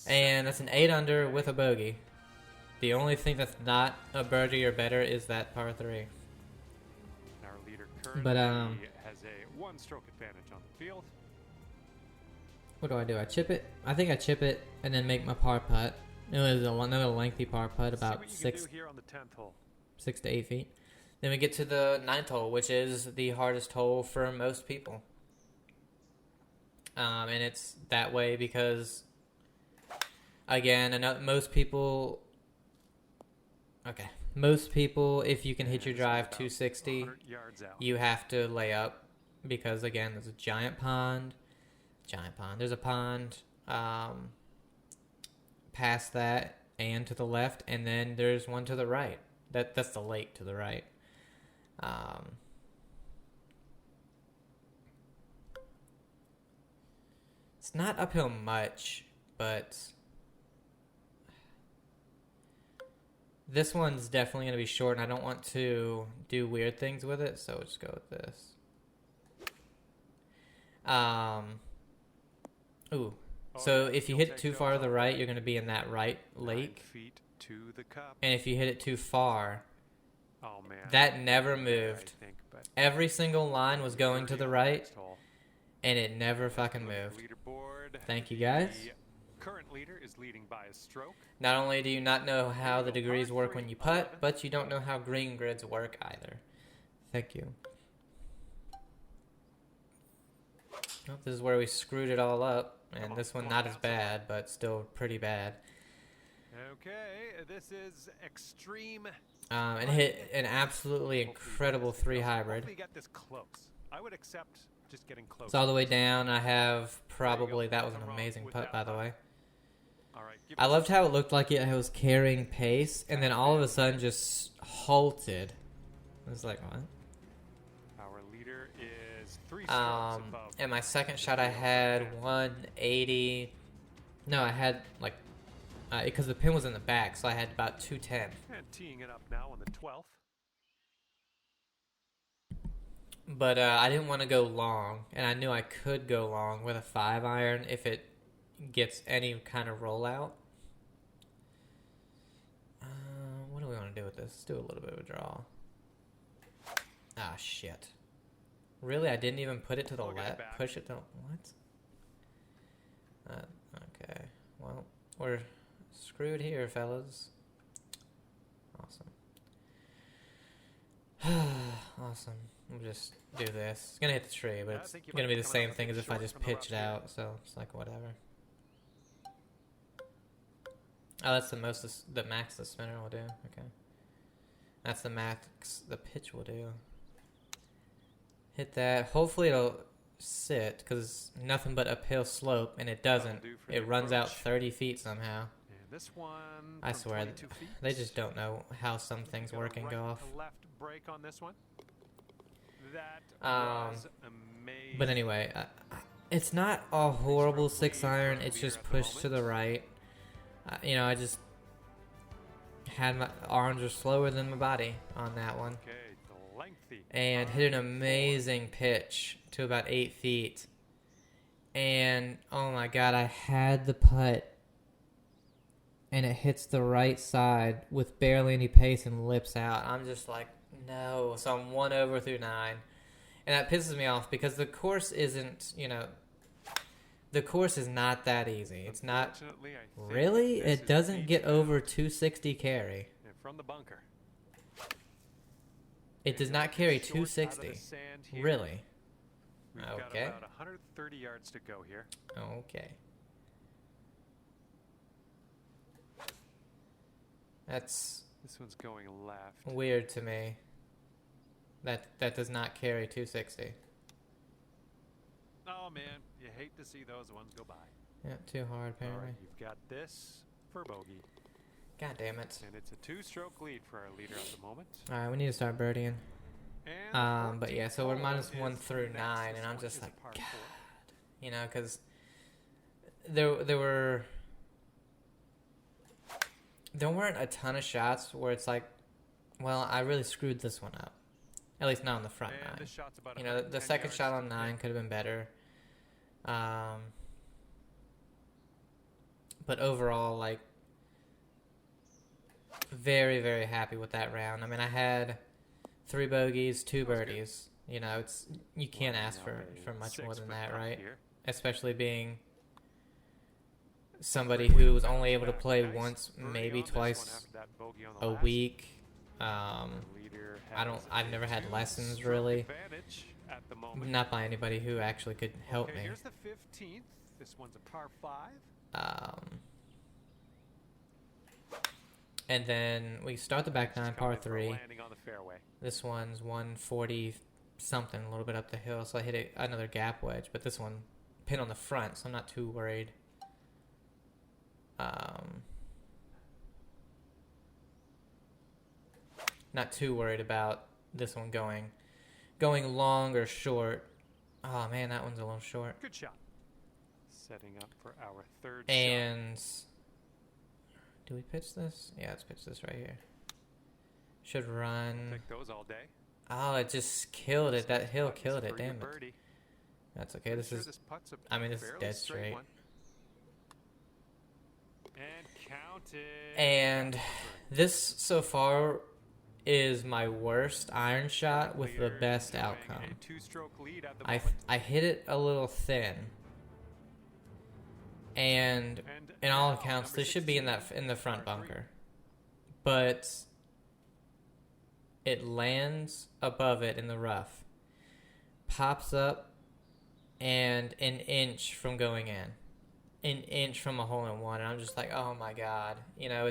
[SPEAKER 1] and that's an 8-under with a bogey. The only thing that's not a birdie or better is that par 3.
[SPEAKER 2] Our leader currently
[SPEAKER 1] but
[SPEAKER 2] has a 1-stroke advantage on the field.
[SPEAKER 1] What do? I chip it? I think I chip it and then make my par putt. It was another lengthy par putt, about 6 to 8 feet. Then we get to the 9th hole, which is the hardest hole for most people. And it's that way because, again, most people, if you can hit your drive 260, you have to lay up because, again, there's a giant pond. There's a pond past that and to the left, and then there's one to the right. That's the lake to the right. It's not uphill much, but this one's definitely going to be short, and I don't want to do weird things with it, so we'll just go with this. Ooh. So if you hit it too far to the right, you're going to be in that right lake.
[SPEAKER 2] 9 feet to the cup.
[SPEAKER 1] And if you hit it too far,
[SPEAKER 2] oh, man.
[SPEAKER 1] that never moved. Every single line was going to the right, and it never fucking moved. Thank you, guys.
[SPEAKER 2] The current leader is leading by a stroke.
[SPEAKER 1] Not only do you not know how the degrees work when you putt, but you don't know how green grids work either. Thank you. Well, this is where we screwed it all up, and this one not as bad, but still pretty bad.
[SPEAKER 2] Okay, this is extreme.
[SPEAKER 1] And hit an absolutely incredible 3 hybrid.
[SPEAKER 2] Hopefully get this close. I would accept just getting close.
[SPEAKER 1] It's all the way down. I have probably, that was an amazing putt, by the way.
[SPEAKER 2] All right,
[SPEAKER 1] I loved how it looked like it was carrying pace, and then all of a sudden just halted. I was like, what?
[SPEAKER 2] Our leader is 3 strokes above.
[SPEAKER 1] And my second shot I had 180. No, I had like because the pin was in the back, so I had about 210.
[SPEAKER 2] And teeing it up now on the 12th.
[SPEAKER 1] But I didn't want to go long, and I knew I could go long with a 5-iron if it gets any kind of rollout. What do we want to do with this? Let's do a little bit of a draw. Ah, shit. Really? I didn't even put it to the left? Push it to... What? Okay. Well, we're screwed here, fellas. Awesome. Awesome. We'll just do this. It's gonna hit the tree, but it's gonna be the same thing as if I just pitched out, so it's like whatever. Oh, that's the max the spinner will do. Okay. That's the max the pitch will do. Hit that. Hopefully it'll sit, because it's nothing but uphill slope, and it doesn't. It runs out 30 feet somehow.
[SPEAKER 2] And this one,
[SPEAKER 1] I swear, they just don't know how some things work in golf.
[SPEAKER 2] Left break on this one. That was amazing.
[SPEAKER 1] But anyway, it's not a horrible 6-iron. It's just pushed to the right. You know, I just had my arms are slower than my body on that one. And hit an amazing pitch to about 8 feet. And oh my god, I had the putt. And it hits the right side with barely any pace and lips out. I'm just like, no. So I'm 1 over through 9. And that pisses me off because the course isn't, you know, the course is not that easy. It's not really. It doesn't get over 260 carry.
[SPEAKER 2] And from the bunker.
[SPEAKER 1] It does not carry 260. Really?
[SPEAKER 2] We've got about 130 yards to go here.
[SPEAKER 1] Okay. That's
[SPEAKER 2] this one's going left.
[SPEAKER 1] Weird to me. That does not carry 260.
[SPEAKER 2] Oh man, you hate to see those ones go by.
[SPEAKER 1] Yeah, too hard apparently.
[SPEAKER 2] Right, you've got this for bogey.
[SPEAKER 1] God damn it.
[SPEAKER 2] And it's a 2-stroke lead for our leader at the moment.
[SPEAKER 1] Alright, we need to start birdieing. But yeah, so we're -1 through 9, and I'm just like, God. You know, because there weren't a ton of shots where it's like, well, I really screwed this one up. At least not on the front 9. You know, the second shot on 9 could have been better. But overall, like, very, very happy with that round. I mean, I had 3 bogeys, 2 birdies. You know, you can't ask for much more than that, right? Especially being somebody who was only able to play once, maybe twice a week. I've never had lessons really. Not by anybody who actually could help me.
[SPEAKER 2] Here's the 15th. This one's a par 5.
[SPEAKER 1] And then we start the back 9, par 3. This one's 140 something, a little bit up the hill, so I hit another gap wedge. But this one, pin on the front, so I'm not too worried. Not too worried about this one going long or short. Oh man, that one's a little short.
[SPEAKER 2] Good shot. Setting up for our 3rd
[SPEAKER 1] and
[SPEAKER 2] shot.
[SPEAKER 1] Do we pitch this? Yeah, let's pitch this right here. Should run.
[SPEAKER 2] Take those all day.
[SPEAKER 1] Oh, it just killed it. That hill killed it. Damn it. That's okay. This is. I mean, this is dead straight.
[SPEAKER 2] And counted.
[SPEAKER 1] And this so far is my worst iron shot with the best outcome. I hit it a little thin. And in all accounts, this should be in the front bunker. But it lands above it in the rough. Pops up and an inch from going in. An inch from a hole-in-one. And I'm just like, oh my god. You know,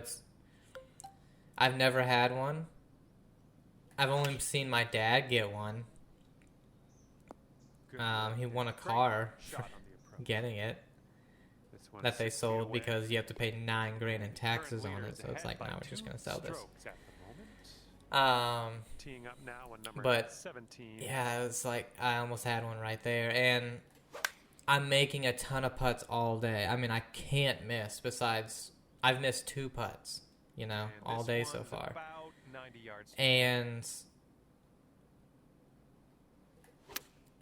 [SPEAKER 1] I've never had one. I've only seen my dad get one. He won a car for getting it. That they sold because you have to pay $9,000 in taxes on it. So it's like, now we're just gonna sell this.
[SPEAKER 2] Teeing up now on number
[SPEAKER 1] But
[SPEAKER 2] 17.
[SPEAKER 1] yeah, it was like I almost had one right there, and I'm making a ton of putts all day. I mean, I can't miss. Besides, I've missed 2 putts, you know,
[SPEAKER 2] And
[SPEAKER 1] all
[SPEAKER 2] this
[SPEAKER 1] day so
[SPEAKER 2] one's
[SPEAKER 1] far.
[SPEAKER 2] about 90 yards.
[SPEAKER 1] And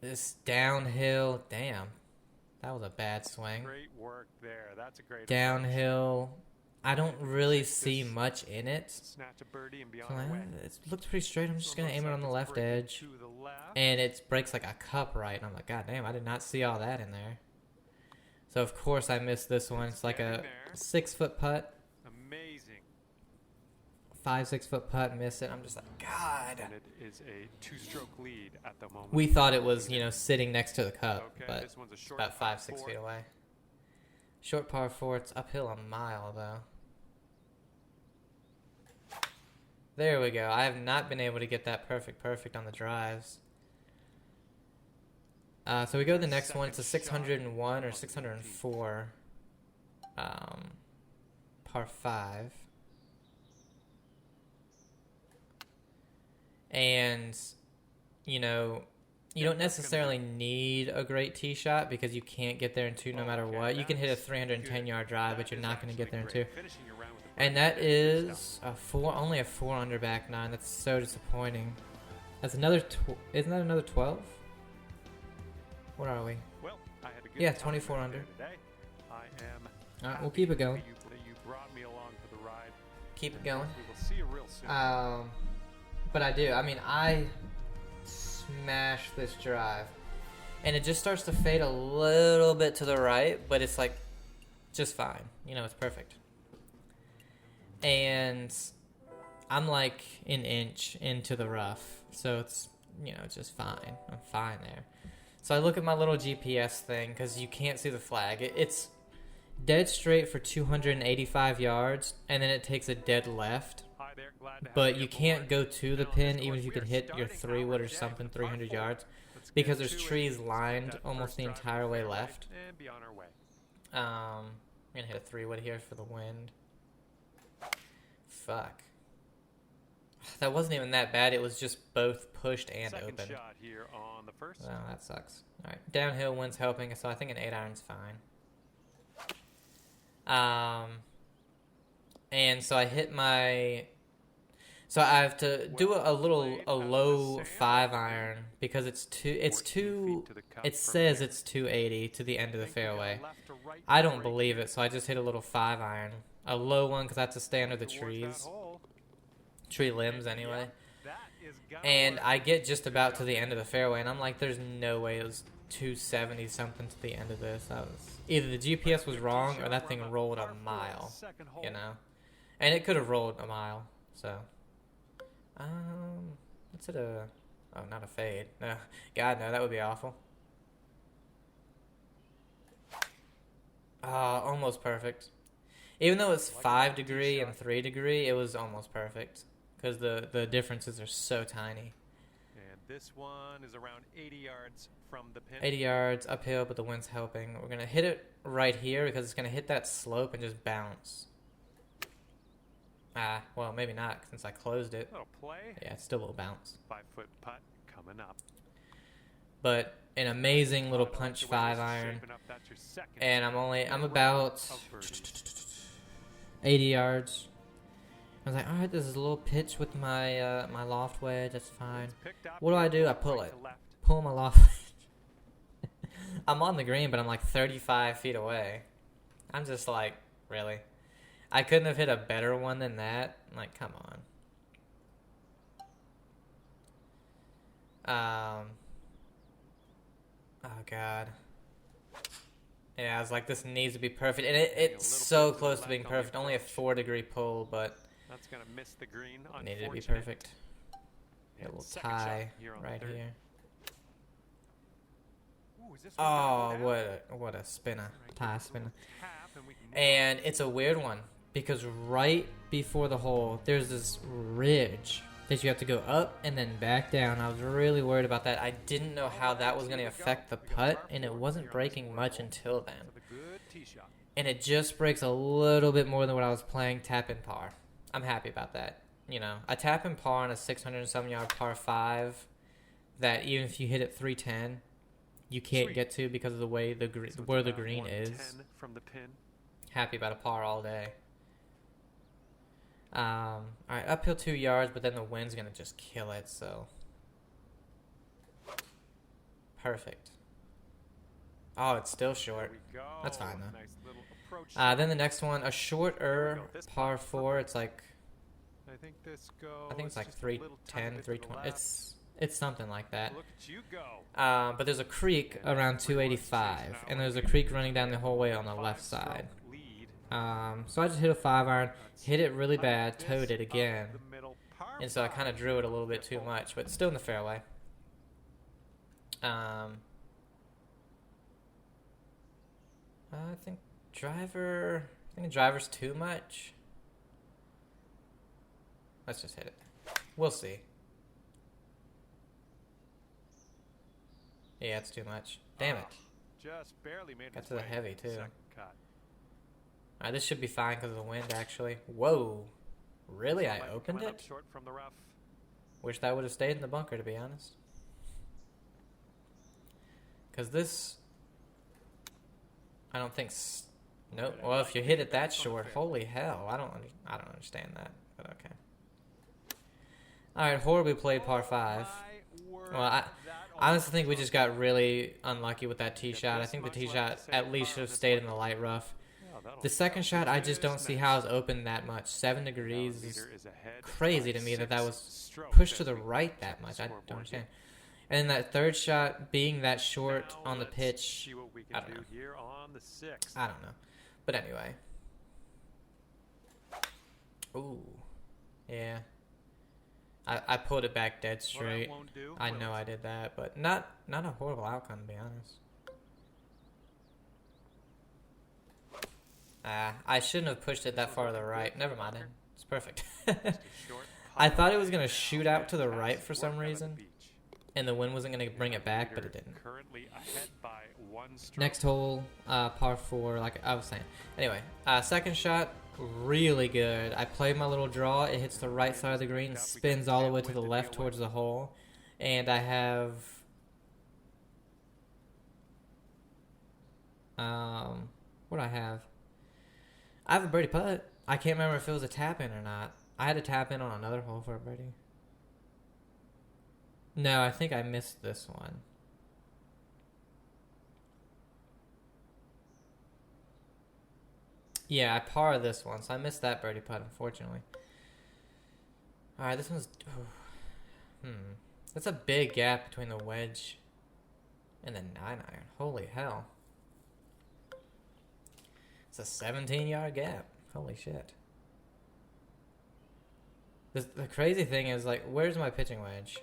[SPEAKER 1] this downhill, damn, that was a bad swing.
[SPEAKER 2] Great work there. That's a great approach.
[SPEAKER 1] Downhill, I don't really
[SPEAKER 2] Take
[SPEAKER 1] see
[SPEAKER 2] this,
[SPEAKER 1] much in it.
[SPEAKER 2] snatch a birdie and be
[SPEAKER 1] So
[SPEAKER 2] on our way.
[SPEAKER 1] it looks pretty straight. I'm just
[SPEAKER 2] So
[SPEAKER 1] gonna
[SPEAKER 2] looks
[SPEAKER 1] aim it
[SPEAKER 2] like
[SPEAKER 1] on the
[SPEAKER 2] it's
[SPEAKER 1] left
[SPEAKER 2] breaking
[SPEAKER 1] edge,
[SPEAKER 2] to the left.
[SPEAKER 1] and it breaks like a cup right. And I'm like, God damn, I did not see all that in there. So of course I missed this one. It's like a 6-foot putt.
[SPEAKER 2] Amazing.
[SPEAKER 1] 5-6 foot putt, miss it. I'm just like, God.
[SPEAKER 2] And it is a 2-stroke lead at the moment.
[SPEAKER 1] We thought it was, you know, sitting next to the cup,
[SPEAKER 2] Okay,
[SPEAKER 1] but
[SPEAKER 2] this one's a
[SPEAKER 1] it's
[SPEAKER 2] short
[SPEAKER 1] about 5-6 feet away. Short par 4. It's uphill a mile though. There we go. I have not been able to get that perfect on the drives. So we go to the next one. It's a 601 or 604 par 5. And, you know, you don't necessarily need a great tee shot because you can't get there in 2 no matter what. You can hit a 310-yard drive, but you're not going to get there in 2. And that is only a 4 under back 9. That's so disappointing. That's another, isn't that another 12? What are we?
[SPEAKER 2] Well, I had a good
[SPEAKER 1] Yeah,
[SPEAKER 2] time
[SPEAKER 1] 24
[SPEAKER 2] out
[SPEAKER 1] under.
[SPEAKER 2] there today. I am
[SPEAKER 1] Alright, we'll keep it going.
[SPEAKER 2] that you brought me along for the ride.
[SPEAKER 1] Keep it going.
[SPEAKER 2] We will see you real soon.
[SPEAKER 1] But I do. I mean, I smash this drive. And it just starts to fade a little bit to the right, but it's like just fine. You know, it's perfect. And I'm like an inch into the rough. So it's, you know, it's just fine. I'm fine there. So I look at my little GPS thing because you can't see the flag. It's dead straight for 285 yards, and then it takes a dead left.
[SPEAKER 2] Hi there, glad to have
[SPEAKER 1] But
[SPEAKER 2] you
[SPEAKER 1] you
[SPEAKER 2] aboard.
[SPEAKER 1] can't go to the
[SPEAKER 2] Now,
[SPEAKER 1] pin
[SPEAKER 2] this
[SPEAKER 1] even
[SPEAKER 2] course,
[SPEAKER 1] if you
[SPEAKER 2] we
[SPEAKER 1] can
[SPEAKER 2] are
[SPEAKER 1] hit your
[SPEAKER 2] starting
[SPEAKER 1] 3-wood
[SPEAKER 2] our
[SPEAKER 1] or
[SPEAKER 2] day
[SPEAKER 1] something
[SPEAKER 2] with par
[SPEAKER 1] 300
[SPEAKER 2] 4.
[SPEAKER 1] yards
[SPEAKER 2] Let's
[SPEAKER 1] because
[SPEAKER 2] get
[SPEAKER 1] there's
[SPEAKER 2] to
[SPEAKER 1] trees
[SPEAKER 2] it.
[SPEAKER 1] lined
[SPEAKER 2] That
[SPEAKER 1] almost
[SPEAKER 2] first
[SPEAKER 1] the
[SPEAKER 2] drive
[SPEAKER 1] entire
[SPEAKER 2] to the
[SPEAKER 1] way
[SPEAKER 2] fairway
[SPEAKER 1] left.
[SPEAKER 2] And be on our way.
[SPEAKER 1] I'm gonna hit a 3-wood here for the wind. Fuck. That wasn't even that bad. It was just both pushed and
[SPEAKER 2] Second
[SPEAKER 1] open.
[SPEAKER 2] shot here on the first.
[SPEAKER 1] Well, that sucks. All right, downhill wind's helping, so I think an 8-iron's fine. And so I hit my. So I have to do a low 5-iron because it's too. It says it's 280 to the end of the fairway. I don't believe it, so I just hit a little 5-iron, a low one because I have to stay under the trees, tree limbs anyway. And I get just about to the end of the fairway, and I'm like, there's no way it was 270 something to the end of this. That was either the GPS was wrong or that thing rolled a mile, you know, and it could have rolled a mile. So, what's it oh, not a fade. No, God no, that would be awful. Almost perfect. Even though it's 5 degree and 3 degree, it was almost perfect because the differences are so tiny.
[SPEAKER 2] And this one is around 80 yards from the pin.
[SPEAKER 1] 80 yards uphill, but the wind's helping. We're going to hit it right here because it's going to hit that slope and just bounce. Well, maybe not since I closed it.
[SPEAKER 2] Little play.
[SPEAKER 1] Yeah, it still will bounce.
[SPEAKER 2] 5-foot putt coming up.
[SPEAKER 1] But an amazing little punch 5-iron. And I'm about 80 yards. I was like, all right, this is a little pitch with my my loft wedge. That's fine. What do? I pull it. Pull my loft wedge. I'm on the green, but I'm like 35 feet away. I'm just like, really? I couldn't have hit a better one than that. Like, come on. Oh, God. Yeah, I was like, this needs to be perfect. And it's so close to being perfect. Only a 4 degree pull, but
[SPEAKER 2] that's gonna miss the green.
[SPEAKER 1] it needed to be perfect. A little tie right here. Oh, what a spinner. Tie spinner. And it's a weird one because right before the hole, there's this ridge that you have to go up and then back down. I was really worried about that. I didn't know how that was going to affect the putt, and it wasn't breaking much until then. And it just breaks a little bit more than what I was playing tap in par. I'm happy about that. you know, a tap in par on a 600 and some yard par 5 that even if you hit it 310, you can't get to because of the way the where the green is.
[SPEAKER 2] From the pin.
[SPEAKER 1] Happy about a par all day. All right, uphill 2 yards, but then the wind's gonna just kill it. So perfect. Oh, it's still short. That's fine though.
[SPEAKER 2] Nice little approach.
[SPEAKER 1] Then the next one, a shorter par 4. It's like
[SPEAKER 2] I think this goes.
[SPEAKER 1] I think it's like 310, 320. It's something like that.
[SPEAKER 2] Look at you go.
[SPEAKER 1] But there's a creek around 285, and there's a creek running down the whole way on the left side. So I just hit a 5-iron, hit it really bad, towed it again, and so I kind of drew it a little bit too much, but still in the fairway. I think driver's too much. Let's just hit it. We'll see. Yeah, it's too much. Damn it.
[SPEAKER 2] Just barely made it.
[SPEAKER 1] Got to the heavy, too.
[SPEAKER 2] Cut.
[SPEAKER 1] Alright, this should be fine because of the wind, actually. Whoa. Really? I opened it?
[SPEAKER 2] Short from the rough.
[SPEAKER 1] Wish that would have stayed in the bunker, to be honest. Because this... I don't think... Nope. Well, if you hit it that short, holy hell. I don't understand that, but okay. Alright, horribly played par 5. Well, I honestly think we just got really unlucky with that tee shot. I think the tee shot at least should have stayed in the light rough. The second shot, I just don't see how it's open that much. 7 degrees is crazy to me that was pushed to the right that much. I don't understand. And then that third shot being that short on the pitch, I don't know. I don't know. But anyway. Ooh. Yeah. I pulled it back dead straight. I know I did that, but not a horrible outcome, to be honest. I shouldn't have pushed it that far to the right. Never mind. It's perfect. I thought it was going to shoot out to the right for some reason, and the wind wasn't going to bring it back, but it didn't. Next hole, par 4, like I was saying. Anyway, second shot, really good. I played my little draw. It hits the right side of the green, spins all the way to the left towards the hole, and I have what do I have? I have a birdie putt. I can't remember if it was a tap in or not. I had a tap in on another hole for a birdie. No, I think I missed this one. Yeah, I parred this one, so I missed that birdie putt, unfortunately. Alright, this one's... That's a big gap between the wedge and the 9-iron. Holy hell. It's a 17-yard gap. Holy shit. The crazy thing is, like, where's my pitching wedge?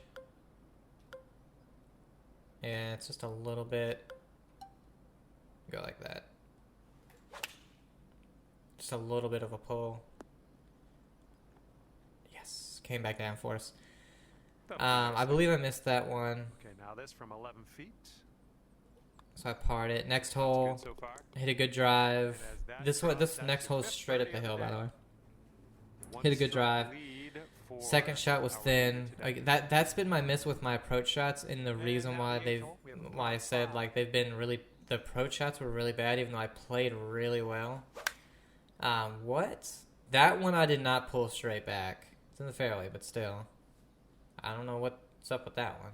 [SPEAKER 1] Yeah, it's just a little bit... Go like that. Just a little bit of a pull. Yes, came back down for us. I believe I missed that one.
[SPEAKER 2] Okay, now this from 11 feet.
[SPEAKER 1] So I parred it. Next hole, hit a good drive. This next hole is straight up the hill, by the way. Hit a good drive. Second shot was thin. That's been my miss with my approach shots, and the reason why I said like they've been really, the approach shots were really bad, even though I played really well. What? That one I did not pull straight back. It's in the fairway, but still. I don't know what's up with that one.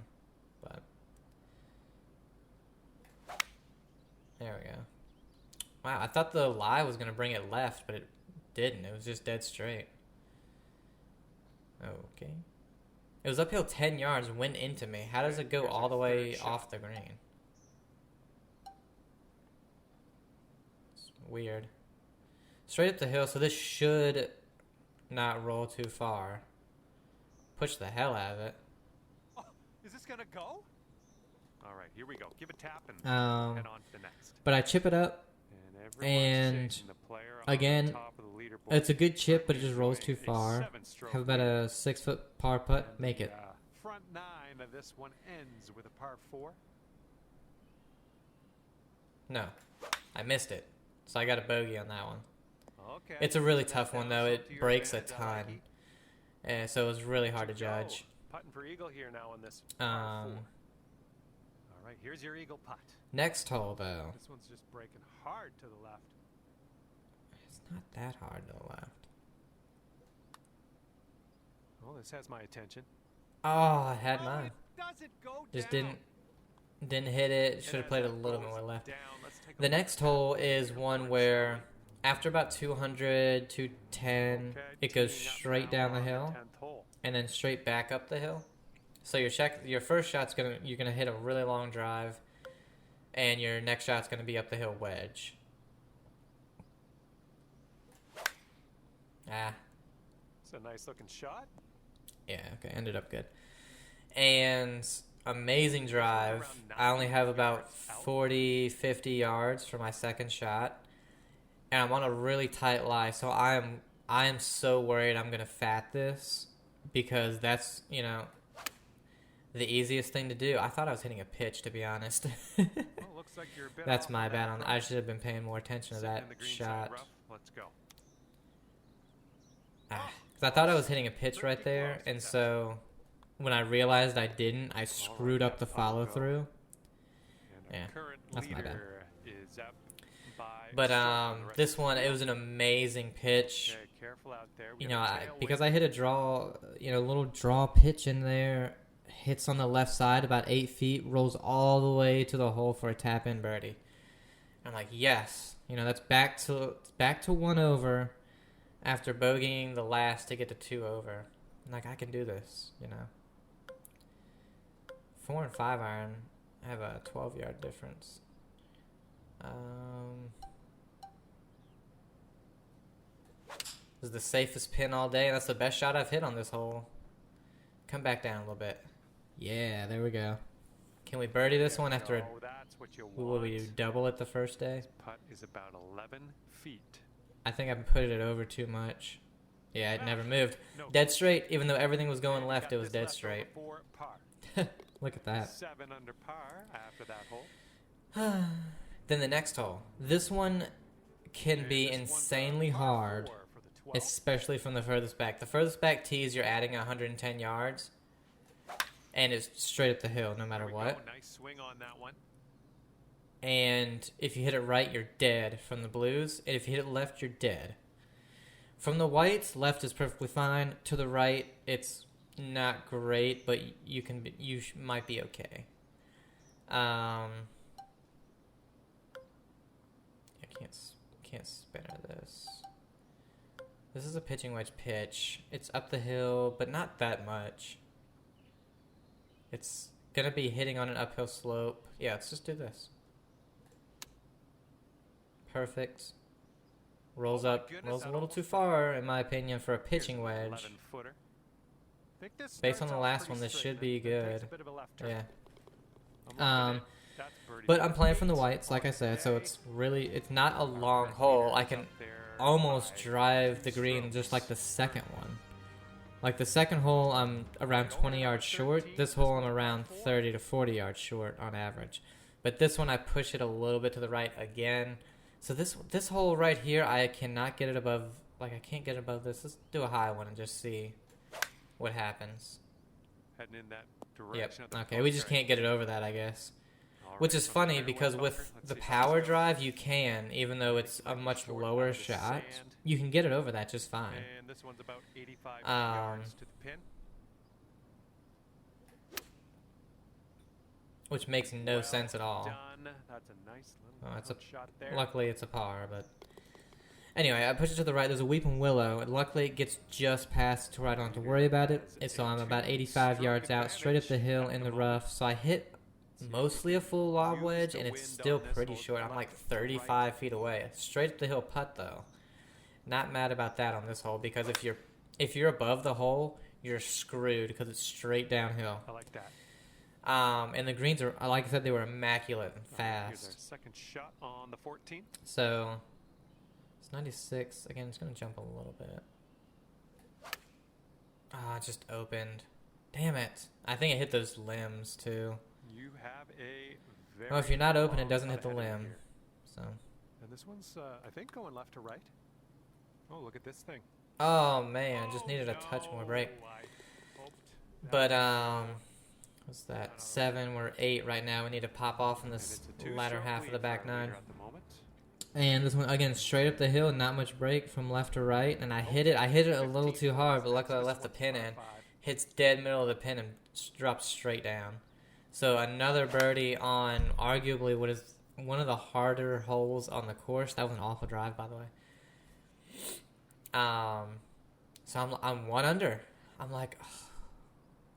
[SPEAKER 1] But there we go. Wow, I thought the lie was going to bring it left, but it didn't. It was just dead straight. Okay. It was uphill 10 yards, went into me. How does it go all the way off the green? It's weird. Straight up the hill, so this should not roll too far. Push the hell out of it.
[SPEAKER 2] Oh, is this gonna go? All right, here we go. Give a tap and head on to the next.
[SPEAKER 1] But I chip it up, and again, it's a good chip, but it just rolls too far. Have about a 6-foot par putt. Make it.
[SPEAKER 2] Front 9 of this one ends with a par 4.
[SPEAKER 1] No, I missed it, so I got a bogey on that one.
[SPEAKER 2] Okay.
[SPEAKER 1] It's a really tough one, though. It breaks a ton. And so it was really hard to judge.
[SPEAKER 2] Putting for eagle here now on this par 4. All right, here's your eagle putt.
[SPEAKER 1] Next hole, though.
[SPEAKER 2] This one's just breaking hard to the left.
[SPEAKER 1] It's not that hard to the left.
[SPEAKER 2] Oh, this has my attention.
[SPEAKER 1] Oh, I had mine.
[SPEAKER 2] Does it go
[SPEAKER 1] Just
[SPEAKER 2] down?
[SPEAKER 1] didn't hit it. Should have played a little bit more left. The next hole is one where after about 200, 210, it goes straight down the hill and then straight back up the hill. So your first shot's you're gonna hit a really long drive, and your next shot's gonna be up the hill wedge.
[SPEAKER 2] It's a nice looking shot.
[SPEAKER 1] Yeah, okay, ended up good. And amazing drive. I only have about 40, 50 yards for my second shot. And I'm on a really tight lie, so I am so worried I'm going to fat this, because that's, you know, the easiest thing to do. I thought I was hitting a pitch, to be honest.
[SPEAKER 2] Well, looks like you're a bit
[SPEAKER 1] That's
[SPEAKER 2] off
[SPEAKER 1] my
[SPEAKER 2] on
[SPEAKER 1] bad.
[SPEAKER 2] that
[SPEAKER 1] I should have been paying more attention to that shot.
[SPEAKER 2] Let's go.
[SPEAKER 1] 'Cause I thought I was hitting a pitch right there, and so when I realized I didn't, I screwed up the follow through. Yeah, that's my bad. But this one, it was an amazing pitch. You know, because I hit a draw, you know, little draw pitch in there, hits on the left side about 8 feet, rolls all the way to the hole for a tap in birdie. I'm like, yes, you know, that's back to 1 over after bogeying the last to get to 2 over. I'm like, I can do this, you know. 4 and 5 iron have a 12-yard difference. This is the safest pin all day, and that's the best shot I've hit on this hole. Come back down a little bit. Yeah, there we go. Can we birdie this one after a... Will we do double it the first day?
[SPEAKER 2] This putt is about 11 feet.
[SPEAKER 1] I think I put it over too much. Yeah, it never moved. Dead straight, even though everything was going left, it was dead straight. Look at that.
[SPEAKER 2] 7 under par after that hole.
[SPEAKER 1] Then the next hole. This one can be insanely hard, especially from the furthest back. The furthest back tees, you're adding 110 yards, and it's straight up the hill no matter what.
[SPEAKER 2] Nice swing on that one.
[SPEAKER 1] And if you hit it right, you're dead from the blues. And if you hit it left, you're dead. From the whites, left is perfectly fine. To the right, it's not great, but you might be okay. I can't spinner this. This is a pitching wedge pitch. It's up the hill, but not that much. It's gonna be hitting on an uphill slope. Yeah, let's just do this. Perfect. Rolls up. Rolls a little too far, in my opinion, for a pitching wedge. Based on the last one, this should be good. Yeah. But I'm playing from the whites, like I said, so it's not a long hole. I can almost drive the green just like the second one. Like the second hole, I'm around 20 yards short. This hole, I'm around 30 to 40 yards short on average. But this one, I push it a little bit to the right again. So this hole right here, I cannot get it above, like I can't get it above this. Let's do a high one and just see what happens.
[SPEAKER 2] Heading in that direction.
[SPEAKER 1] Yep. Okay, we just can't get it over that, I guess. Which is funny because with the power drive, you can, even though it's a much lower shot, you can get it over that just fine.
[SPEAKER 2] And this one's about 85 yards to the pin.
[SPEAKER 1] Which makes no sense at all.
[SPEAKER 2] That's a nice little shot there.
[SPEAKER 1] Luckily, it's a par, but anyway, I push it to the right. There's a weeping willow, and luckily it gets just past to where I don't have to worry about it. And so I'm about 85 yards out, straight up the hill in the rough. So I hit mostly a full lob wedge, and it's still pretty short. I'm like 35 feet away. Straight up the hill putt though. Not mad about that on this hole, because if you're above the hole, you're screwed because it's straight downhill.
[SPEAKER 2] I like that.
[SPEAKER 1] And the greens are, like I said, they were immaculate and fast.
[SPEAKER 2] Here's our second shot on the 14th.
[SPEAKER 1] So it's 96. Again, it's gonna jump a little bit. It just opened. Damn it! I think it hit those limbs too.
[SPEAKER 2] You have a very
[SPEAKER 1] well, if you're not open, it doesn't hit the limb. So.
[SPEAKER 2] And this one's, I think, going left to right. Oh, look at this thing.
[SPEAKER 1] Oh man, just
[SPEAKER 2] Oh,
[SPEAKER 1] needed a
[SPEAKER 2] no,
[SPEAKER 1] touch more break.
[SPEAKER 2] I hoped that
[SPEAKER 1] But what's
[SPEAKER 2] I
[SPEAKER 1] that?
[SPEAKER 2] don't know.
[SPEAKER 1] 7, we're 8 right now. We need to pop off in
[SPEAKER 2] And
[SPEAKER 1] this
[SPEAKER 2] it's a
[SPEAKER 1] latter
[SPEAKER 2] two-stroke
[SPEAKER 1] half of
[SPEAKER 2] lead
[SPEAKER 1] the
[SPEAKER 2] for
[SPEAKER 1] back
[SPEAKER 2] our
[SPEAKER 1] nine.
[SPEAKER 2] leader at the moment.
[SPEAKER 1] And this one again straight up the hill, not much break from left to right, and I hit it. I
[SPEAKER 2] Okay,
[SPEAKER 1] hit it a little
[SPEAKER 2] 15
[SPEAKER 1] too hard, but
[SPEAKER 2] holes
[SPEAKER 1] luckily I
[SPEAKER 2] next.
[SPEAKER 1] left the
[SPEAKER 2] This
[SPEAKER 1] pin
[SPEAKER 2] one's
[SPEAKER 1] in.
[SPEAKER 2] par 5.
[SPEAKER 1] Hits dead middle of the pin and drops straight down. So another birdie on arguably what is one of the harder holes on the course. That was an awful drive, by the way. So I'm 1 under. I'm like, ugh.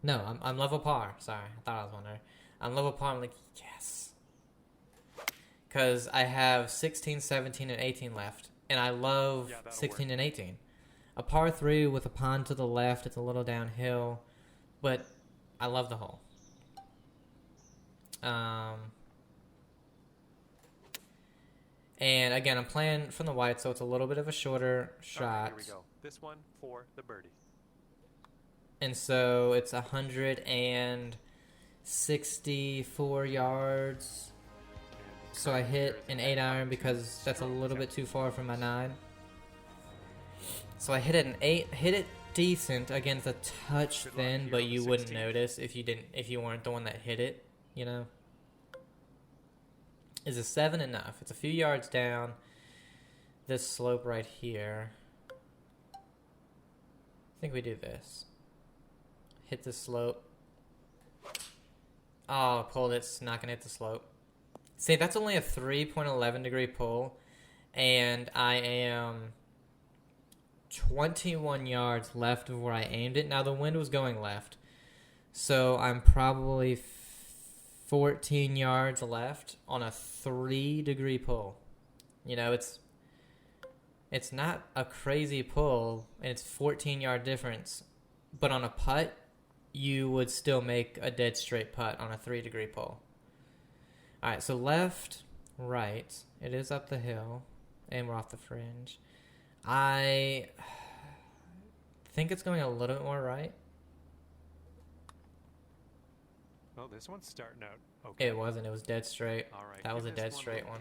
[SPEAKER 1] No, I'm level par. Sorry, I thought I was 1 under. I'm level par. I'm like, yes. Because I have 16, 17, and 18 left. And I love 16 and 18. A par 3 with a pond to the left. It's a little downhill. But I love the hole. And again, I'm playing from the white, so it's a little bit of a shorter shot.
[SPEAKER 2] All right, here we go. This one for the birdie.
[SPEAKER 1] And so it's 164 yards. So I hit an 8 iron because that's a little bit too far from my 9. So I hit it an 8, hit it decent, against a touch thin, but you wouldn't notice if you weren't the one that hit it, you know. Is a 7 enough? It's a few yards down this slope right here. I think we do this. Hit the slope. Oh, pulled it. It's not gonna hit the slope. See, that's only a 3.11 degree pull, and I am 21 yards left of where I aimed it. Now the wind was going left, so I'm probably 14 yards left on a 3 degree pull. You know, it's not a crazy pull, and it's 14 yard difference, but on a putt you would still make a dead straight putt on a 3 degree pull. Alright, so left, right, it is up the hill, and we're off the fringe. I think it's going a little bit more right.
[SPEAKER 2] Oh, this one's starting out okay.
[SPEAKER 1] It wasn't. It was dead straight.
[SPEAKER 2] All right,
[SPEAKER 1] That was a dead straight one.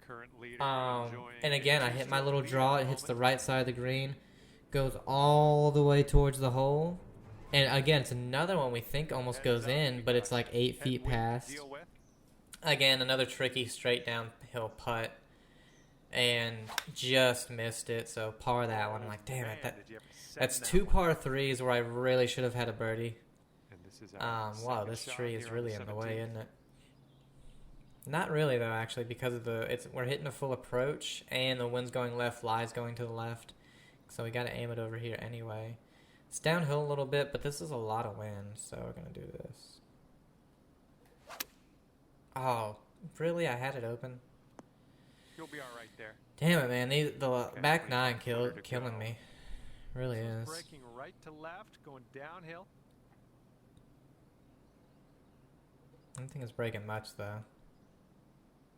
[SPEAKER 2] Current leader
[SPEAKER 1] And again, I hit my little draw. It hits the right side of the green, goes all the way towards the hole. And again, it's another one we think almost goes in, but it's like 8 feet past. Again, another tricky straight downhill putt, and just missed it. So par that one. I'm like, damn it, that's 2 par 3s where I really should have had a birdie. Wow, this tree is really in the way, isn't it? Not really though, actually, because of we're hitting a full approach, and the wind's going left, lie's going to the left, so we got to aim it over here anyway. It's downhill a little bit, but this is a lot of wind, so we're gonna do this. Oh, really? I had it open.
[SPEAKER 2] You'll be all right there.
[SPEAKER 1] Damn it, man! The back 9 killing me. Really is.
[SPEAKER 2] Breaking right to left, going downhill.
[SPEAKER 1] I don't think it's breaking much, though.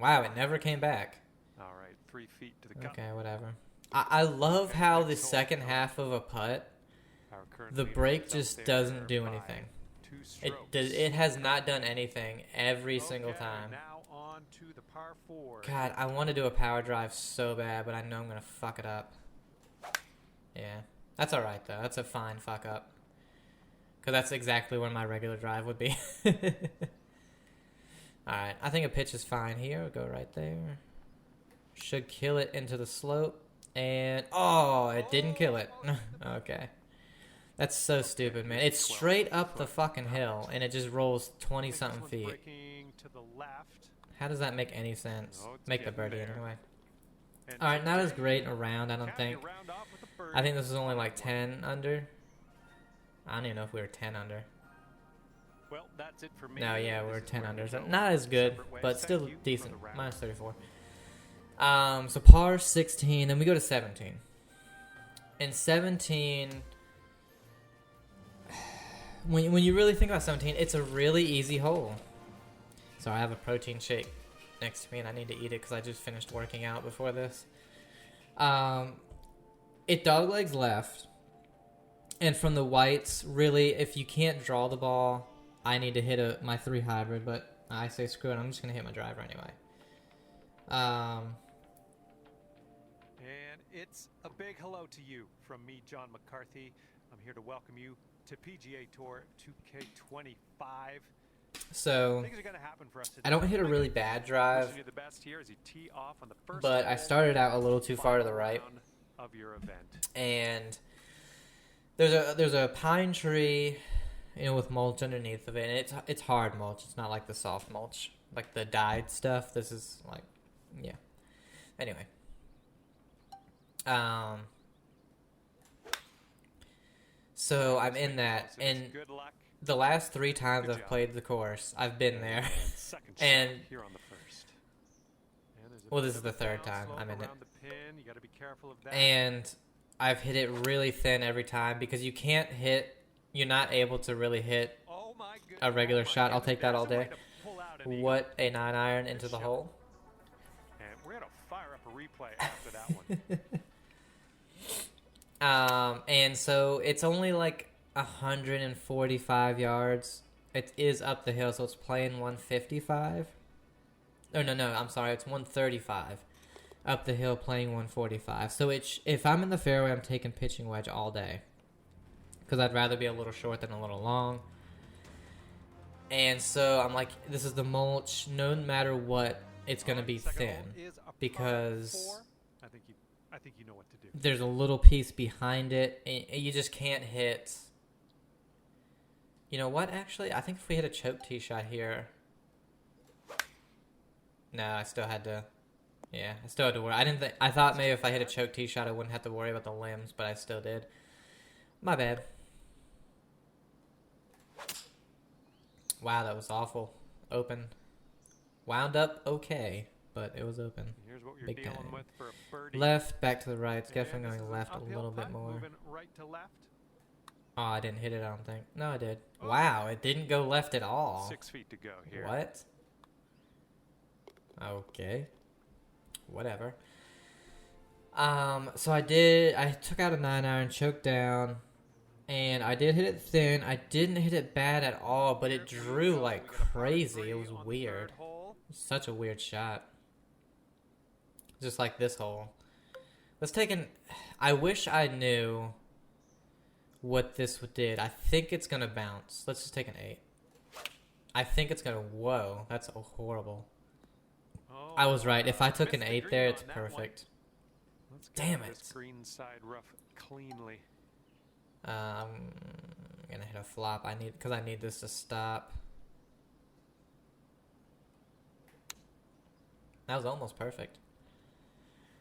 [SPEAKER 1] Wow, it never came back.
[SPEAKER 2] All right, 3 feet to the cup.
[SPEAKER 1] Okay, whatever. I love how the second half of a putt, the break just doesn't do anything. It has not done anything every single time.
[SPEAKER 2] Now on to the par 4.
[SPEAKER 1] God, I want to do a power drive so bad, but I know I'm going to fuck it up. Yeah, that's alright, though. That's a fine fuck up. Because that's exactly where my regular drive would be. Alright, I think a pitch is fine here. We'll go right there. Should kill it into the slope. And, oh, it didn't kill it. Okay. That's so stupid, man. It's straight up the fucking hill, and it just rolls 20-something feet. How does that make any sense? Make the birdie anyway. Alright, not as great around, I don't think. I think this is only like 10 under. I don't even know if we were 10 under.
[SPEAKER 2] Well, that's it for me.
[SPEAKER 1] No, yeah, we're 10 under. So not as good, but still decent. Minus 34. So par 16, then we go to 17. In 17, when you really think about 17, it's a really easy hole. So I have a protein shake next to me, and I need to eat it because I just finished working out before this. It doglegs left. And from the whites, really, if you can't draw the ball, I need to hit my 3 hybrid, but I say screw it, I'm just going to hit my driver anyway.
[SPEAKER 2] And It's a big hello to you from me, John McCarthy. I'm here to welcome you to PGA Tour 2K25.
[SPEAKER 1] So,
[SPEAKER 2] Things are going to happen for us today.
[SPEAKER 1] I don't hit a really bad drive,
[SPEAKER 2] Wishing you the best here as you tee off on the first
[SPEAKER 1] but I
[SPEAKER 2] hole,
[SPEAKER 1] started out a little too far to the right,
[SPEAKER 2] round of your event.
[SPEAKER 1] and there's a pine tree, with mulch underneath of it, and it's hard mulch. It's not like the soft mulch, like the dyed stuff. This is like, yeah. Anyway, so I'm in that, and
[SPEAKER 2] Good luck.
[SPEAKER 1] the last 3 times
[SPEAKER 2] Good
[SPEAKER 1] I've
[SPEAKER 2] job.
[SPEAKER 1] played the course, I've been there.
[SPEAKER 2] Second
[SPEAKER 1] And-
[SPEAKER 2] shot here on the first. And there's a
[SPEAKER 1] Well,
[SPEAKER 2] bit
[SPEAKER 1] this is
[SPEAKER 2] of
[SPEAKER 1] the
[SPEAKER 2] a
[SPEAKER 1] third
[SPEAKER 2] down
[SPEAKER 1] time
[SPEAKER 2] slope
[SPEAKER 1] I'm in it.
[SPEAKER 2] around the pin. You got to be careful of that.
[SPEAKER 1] And I've hit it really thin every time because you're not able to really hit
[SPEAKER 2] Oh my goodness.
[SPEAKER 1] a regular
[SPEAKER 2] Oh my
[SPEAKER 1] shot. I'll
[SPEAKER 2] goodness.
[SPEAKER 1] take that all
[SPEAKER 2] There's a
[SPEAKER 1] day.
[SPEAKER 2] way to pull out an eagle.
[SPEAKER 1] What a 9-iron into the
[SPEAKER 2] shot.
[SPEAKER 1] hole.
[SPEAKER 2] And we're going to fire up a replay after that one.
[SPEAKER 1] And so it's only like 145 yards. It is up the hill, so it's playing 155. Oh, no, I'm sorry. It's 135. Up the hill playing 145. So if I'm in the fairway, I'm taking pitching wedge all day. Because I'd rather be a little short than a little long. And so I'm like, this is the mulch. No matter what, it's going to be
[SPEAKER 2] Second
[SPEAKER 1] thin.
[SPEAKER 2] hole is a par
[SPEAKER 1] Because
[SPEAKER 2] 4. I think you know what to do.
[SPEAKER 1] there's a little piece behind it. And you just can't hit. You know what, actually? I think if we hit a choke tee shot here. No, I still had to. Yeah, I still had to worry. I thought maybe if I hit a choke tee shot, I wouldn't have to worry about the limbs, but I still did. My bad. Wow, that was awful. Open. Wound up okay, but it was open.
[SPEAKER 2] Here's what you're
[SPEAKER 1] Big
[SPEAKER 2] dealing
[SPEAKER 1] time.
[SPEAKER 2] with for a birdie.
[SPEAKER 1] Left, back to the right. It's
[SPEAKER 2] And
[SPEAKER 1] definitely
[SPEAKER 2] this
[SPEAKER 1] going
[SPEAKER 2] is an
[SPEAKER 1] left a
[SPEAKER 2] uphill
[SPEAKER 1] little bit
[SPEAKER 2] putt,
[SPEAKER 1] more.
[SPEAKER 2] Moving right to left.
[SPEAKER 1] Oh, I didn't hit it, I don't think. No, I did. Wow, it didn't go left at all.
[SPEAKER 2] 6 feet to go here.
[SPEAKER 1] What? Okay. Whatever. So I took out a 9-iron, choked down, and I did hit it thin. I didn't hit it bad at all, but it drew like crazy. It was weird. Such a weird shot. Just like this hole. I wish I knew what this did. I think it's gonna bounce. Let's just take an 8. I think it's gonna, whoa, that's horrible.
[SPEAKER 2] Oh,
[SPEAKER 1] I was right. If I took an
[SPEAKER 2] missed the
[SPEAKER 1] 8
[SPEAKER 2] green
[SPEAKER 1] there,
[SPEAKER 2] on
[SPEAKER 1] it's
[SPEAKER 2] that one.
[SPEAKER 1] perfect.
[SPEAKER 2] Let's get
[SPEAKER 1] Damn
[SPEAKER 2] out of
[SPEAKER 1] it.
[SPEAKER 2] this green side rough cleanly.
[SPEAKER 1] I'm gonna hit a flop. Because I need this to stop. That was almost perfect.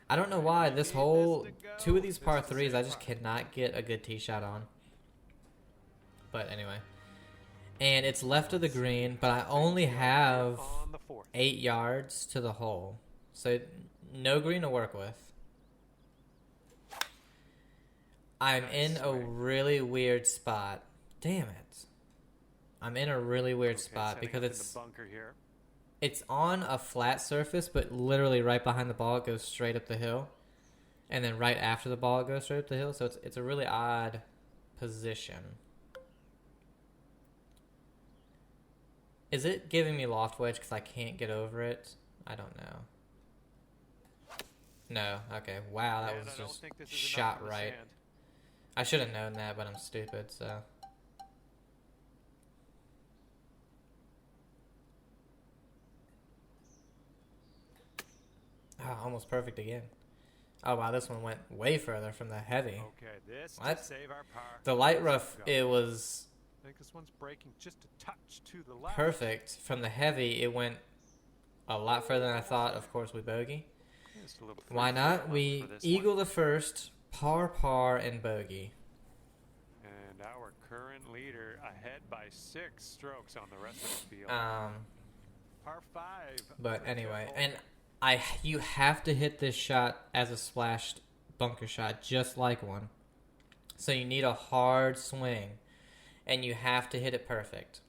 [SPEAKER 1] I don't know why this hole, 2 of these par 3s, I just cannot get a good tee shot on. But anyway. And it's left of the green, but I only have
[SPEAKER 2] On the 4th.
[SPEAKER 1] 8 yards to the hole. So no green to work with. I'm in a really weird spot. Damn it. I'm in a really weird spot
[SPEAKER 2] Heading
[SPEAKER 1] because
[SPEAKER 2] up in
[SPEAKER 1] it's
[SPEAKER 2] the bunker here.
[SPEAKER 1] it's on a flat surface, but literally right behind the ball it goes straight up the hill. And then right after the ball it goes straight up the hill. So it's a really odd position. Is it giving me loft wedge because I can't get over it? I don't know. No. Okay. Wow, that
[SPEAKER 2] And
[SPEAKER 1] was
[SPEAKER 2] I don't
[SPEAKER 1] just
[SPEAKER 2] think this is enough
[SPEAKER 1] shot
[SPEAKER 2] in the
[SPEAKER 1] right.
[SPEAKER 2] sand.
[SPEAKER 1] I should have known that, but I'm stupid, so. Oh, almost perfect again. Oh, wow, this one went way further from the heavy.
[SPEAKER 2] Okay, this
[SPEAKER 1] What?
[SPEAKER 2] to save our par.
[SPEAKER 1] The light
[SPEAKER 2] Let's
[SPEAKER 1] rough,
[SPEAKER 2] go.
[SPEAKER 1] it was
[SPEAKER 2] I think this one's breaking just a touch to the left.
[SPEAKER 1] perfect. From the heavy, it went a lot further than I thought. Of course, we bogey.
[SPEAKER 2] Just a little
[SPEAKER 1] Why
[SPEAKER 2] free
[SPEAKER 1] not?
[SPEAKER 2] throw
[SPEAKER 1] We
[SPEAKER 2] for this
[SPEAKER 1] eagle
[SPEAKER 2] one.
[SPEAKER 1] the first, par, and bogey.
[SPEAKER 2] And our current leader ahead by 6 strokes on the rest of the field. Par 5.
[SPEAKER 1] But
[SPEAKER 2] for
[SPEAKER 1] anyway,
[SPEAKER 2] Phil.
[SPEAKER 1] and you have to hit this shot as a splashed bunker shot, just like one. So you need a hard swing, and you have to hit it perfect.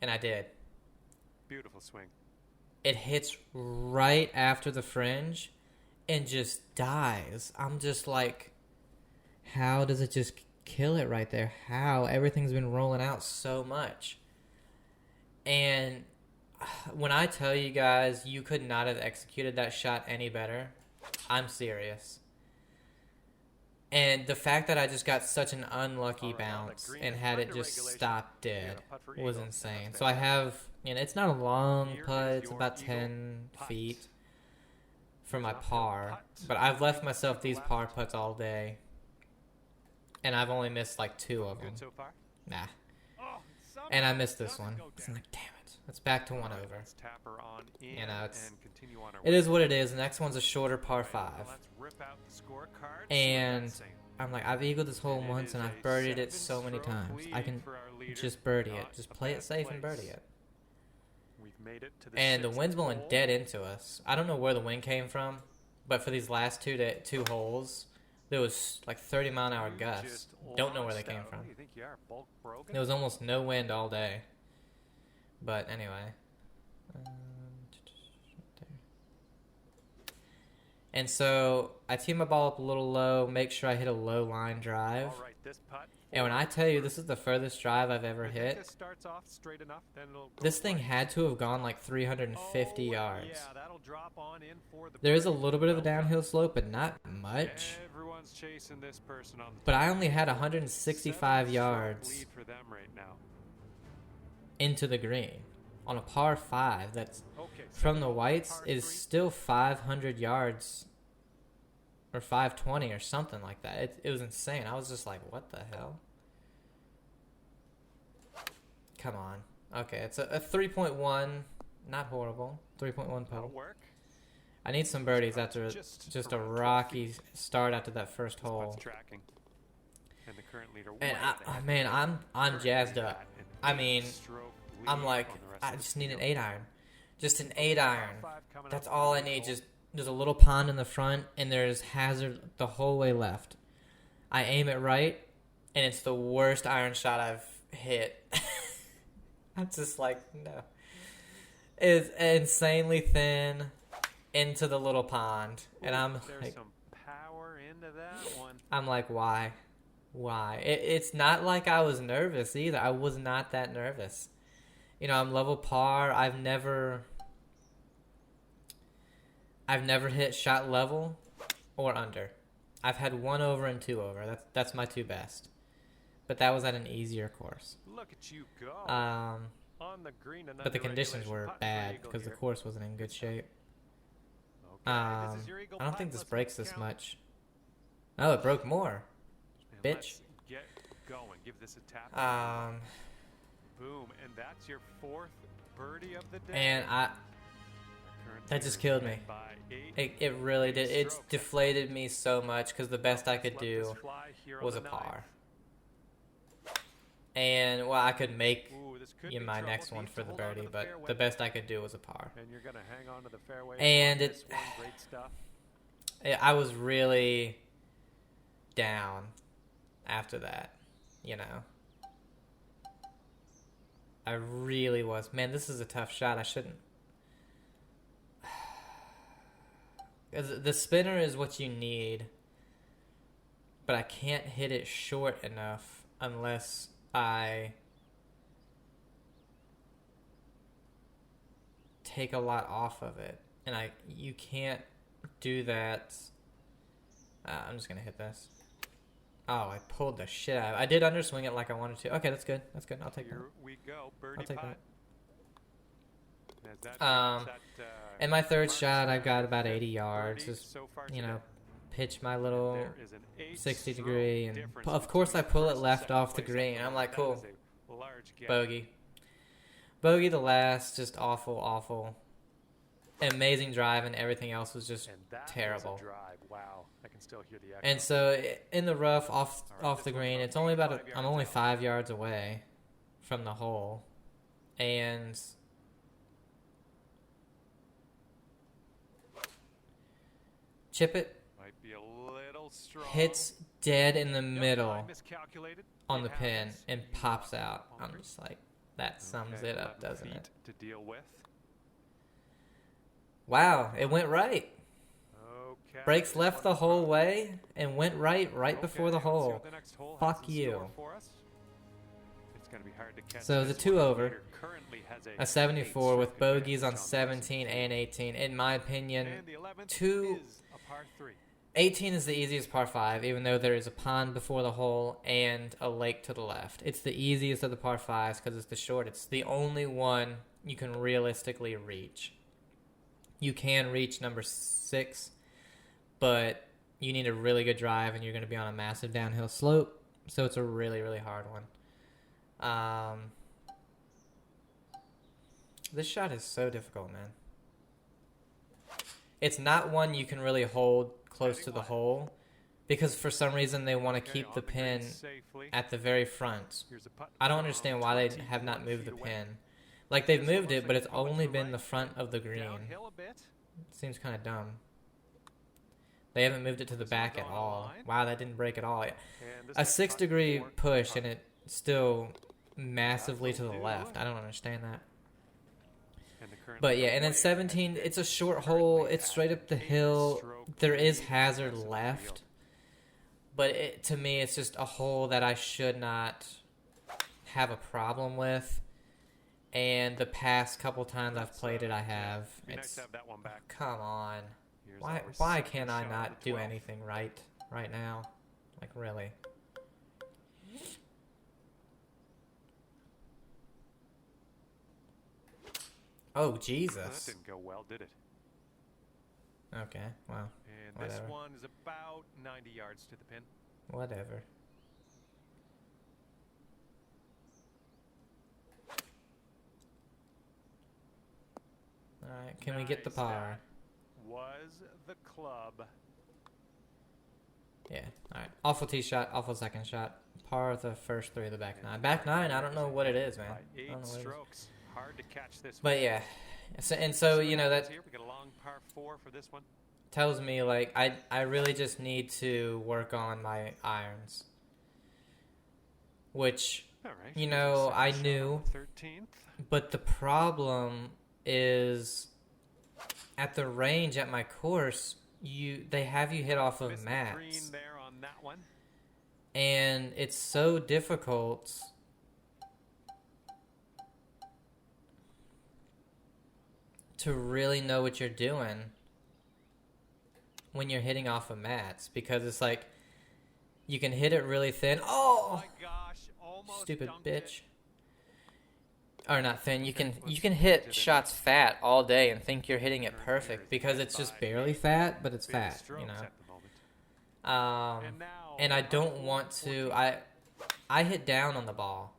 [SPEAKER 1] And I did.
[SPEAKER 2] Beautiful swing.
[SPEAKER 1] It hits right after the fringe and just dies. I'm just like, how does it just kill it right there? How? Everything's been rolling out so much. And when I tell you guys, you could not have executed that shot any better. I'm serious. And the fact that I just got such an unlucky bounce and had it just stop dead was insane. So I have, it's not a long putt. It's about 10 feet for my par. But I've left myself these par putts all day. And I've only missed like 2 of them. Nah. And I missed this one. I'm like, damn it. It's back to 1 over. It is what it is. The next one's a shorter par 5. And I'm like, I've eagled this hole once and I've birdied it so many times. I can just birdie it. Just play it safe and birdie it. And the wind's blowing dead into us. I don't know where the wind came from, but for these last two holes, there was like 30-mile-an-hour gusts. Don't know where they came from. There was almost no wind all day. But anyway. And so I tee my ball up a little low, make sure I hit a low line drive. And when I tell you this is the furthest drive I've ever hit, this thing had to have gone like 350 yards. There is a little bit of a downhill slope, but not much. But I only had 165 yards into the green on a par 5 that's from the whites is still 500 yards or 520 or something like that. It was insane. I was just like, what the hell? Come on. Okay, it's a 3.1, not horrible. 3.1 putt. I need some birdies after just a rocky start after that first hole. And I'm jazzed up. I mean, I'm like, I just need an 8-iron. Just an 8-iron. That's all I need. Just there's a little pond in the front, and there's hazard the whole way left. I aim it right, and it's the worst iron shot I've hit. I'm just like, no. It's insanely thin into the little pond, and I'm like, some power into that one. I'm like, why? Why? It's not like I was nervous either. I was not that nervous. I'm level par. I've never hit shot level or under. I've had 1 over and 2 over. That's my 2 best. But that was at an easier course. Look at you go. On the green and but the conditions were bad because the course wasn't in good shape. Okay, I don't think this breaks this much. Oh, it broke more. Bitch. Get going. Give this a tap. Boom, and that's your 4th birdie of the day. And that just killed me. It really did. It deflated me so much because the best I could do was a par. And well, I could make my next one for the birdie, but the best I could do was a par. And I was really down after that, I really was. Man, this is a tough shot. I shouldn't. The spinner is what you need, but I can't hit it short enough unless I take a lot off of it. And you can't do that. I'm just going to hit this. Oh, I pulled the shit out of it. I did underswing it like I wanted to. Okay, that's good. That's good. I'll take that. Here we go. Birdie I'll take that. And my 3rd shot, I've got about 80 yards. Just, pitch my little 60 degree. And of course, I pull it left off the green. I'm like, cool. Bogey. Bogey the last. Just awful, awful. Amazing drive, and everything else was just terrible. Wow, I can still hear the echo. And so in the rough off the green, it's only I'm only 5 yards away from the hole, and chip it. Might be a little strong. Hits dead in the middle on the pin and pops out. I'm just like, that sums it up, doesn't it? To deal with. Wow, it went right. Okay. Brakes left the whole way and went right before the hole. Fuck you. So the 2 over, a 74 with bogeys on 17 and 18. In my opinion, 2
[SPEAKER 2] par 3.
[SPEAKER 1] 18 is the easiest par 5, even though there is a pond before the hole and a lake to the left. It's the easiest of the par 5s because it's the shortest. It's the only one you can realistically reach. You can reach number 6, but you need a really good drive, and you're going to be on a massive downhill slope, so it's a really, really hard one. This shot is so difficult, man. It's not one you can really hold close to the hole, because for some reason they want to keep the pin at the very front. I don't understand why they have not moved the pin. Like, they've moved it, but it's only been the front of the green. Seems kind of dumb. They haven't moved it to the back at all. Wow, that didn't break at all. A 6-degree push, and it's still massively to the left. I don't understand that. But yeah, and then 17, it's a short hole. It's straight up the hill. There is hazard left. But to me, it's just a hole that I should not have a problem with. And the past couple times I've played it, I have. It's, come on. Why can't I not do anything right now? Like, really? Oh, Jesus.
[SPEAKER 2] That didn't go well, did it?
[SPEAKER 1] Okay, wow.
[SPEAKER 2] And
[SPEAKER 1] whatever.
[SPEAKER 2] This one is about 90 yards to the pin.
[SPEAKER 1] Whatever. Alright, can we get the par?
[SPEAKER 2] Was the club.
[SPEAKER 1] Yeah, alright. Awful tee shot, awful second shot. Par the first 3 of the back 9. Back 9, I don't know what it is, man. I don't know what it is.
[SPEAKER 2] Hard to catch this.
[SPEAKER 1] But yeah. So you know, that
[SPEAKER 2] we got a long par 4 for this one.
[SPEAKER 1] tells me, like, I really just need to work on my irons. Which, you know, I knew.
[SPEAKER 2] 13th.
[SPEAKER 1] But the problem is, at the range at my course, they have you hit off of mats.
[SPEAKER 2] There on that one.
[SPEAKER 1] And it's so difficult to really know what you're doing when you're hitting off of mats, because it's like you can hit it really thin. Oh
[SPEAKER 2] my gosh, almost
[SPEAKER 1] stupid bitch.
[SPEAKER 2] it.
[SPEAKER 1] Or not thin. You can hit shots fat all day and think you're hitting it perfect because it's just barely fat, but it's fat, you know. And I don't want to. I hit down on the ball,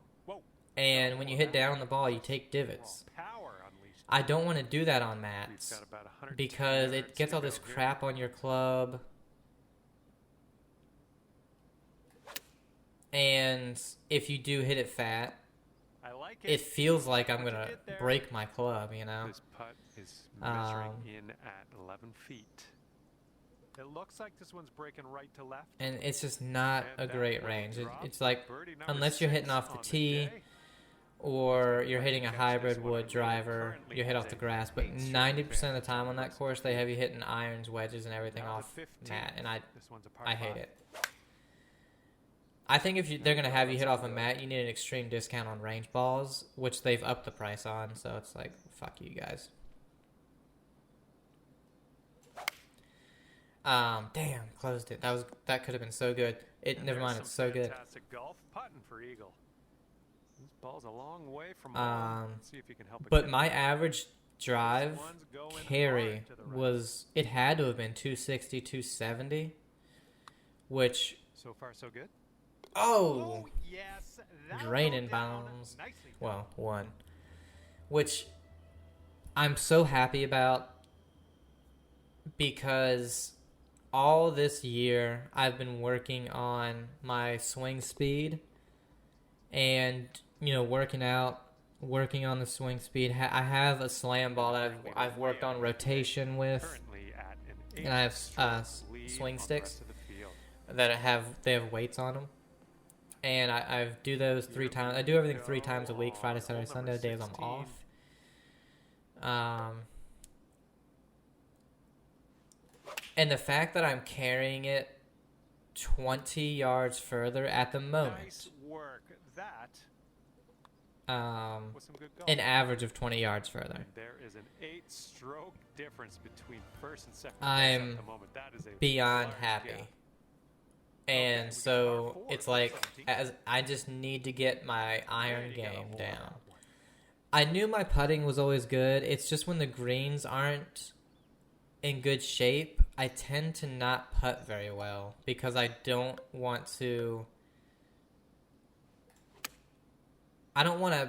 [SPEAKER 1] and when you hit down on the ball, you take divots. I don't want to do that on mats because it gets all this crap on your club. And if you do hit it fat, it feels like I'm going to break my club, you know?
[SPEAKER 2] This putt is measuring in at 11 feet. It looks like this one's breaking right to left.
[SPEAKER 1] And it's just not a great range. It's like, unless you're hitting off the tee, or you're hitting a hybrid wood driver, you hit off the grass. But 90% of the time on that course, they have you hitting irons, wedges, and everything off mat, and I hate it. I think if they're going to have you hit off a mat, you need an extreme discount on range balls, which they've upped the price on, so it's like, fuck you guys. Damn, closed it. That could have been so good. Never mind, it's so good.
[SPEAKER 2] Fantastic golf putting for Eagle. This ball's a long way from home. Let's see if you can help it.
[SPEAKER 1] But my average drive carry it had to have been 260, 270, which
[SPEAKER 2] so far so good.
[SPEAKER 1] Oh
[SPEAKER 2] yes,
[SPEAKER 1] draining bombs. Well, one, which I'm so happy about, because all this year I've been working on my swing speed and, you know, working on the swing speed. I have a slam ball that I've worked on rotation with, and I have swing sticks that they have weights on them, and I do those 3 times. I do everything 3 times a week: Friday, Saturday, Sunday, the days I'm off. And the fact that I'm carrying it 20 yards further at the moment.
[SPEAKER 2] Nice work. That with some good golf.
[SPEAKER 1] an average of 20 yards further.
[SPEAKER 2] There is an 8-stroke difference between first and second.
[SPEAKER 1] I'm
[SPEAKER 2] at the moment. That is a
[SPEAKER 1] beyond
[SPEAKER 2] large
[SPEAKER 1] happy.
[SPEAKER 2] gap.
[SPEAKER 1] And
[SPEAKER 2] Okay,
[SPEAKER 1] so
[SPEAKER 2] we got
[SPEAKER 1] it's
[SPEAKER 2] par
[SPEAKER 1] like,
[SPEAKER 2] 17.
[SPEAKER 1] as I just need to get my iron
[SPEAKER 2] There you go.
[SPEAKER 1] game
[SPEAKER 2] Hold
[SPEAKER 1] down.
[SPEAKER 2] on.
[SPEAKER 1] I knew my putting was always good. It's just when the greens aren't in good shape, I tend to not putt very well because I don't want to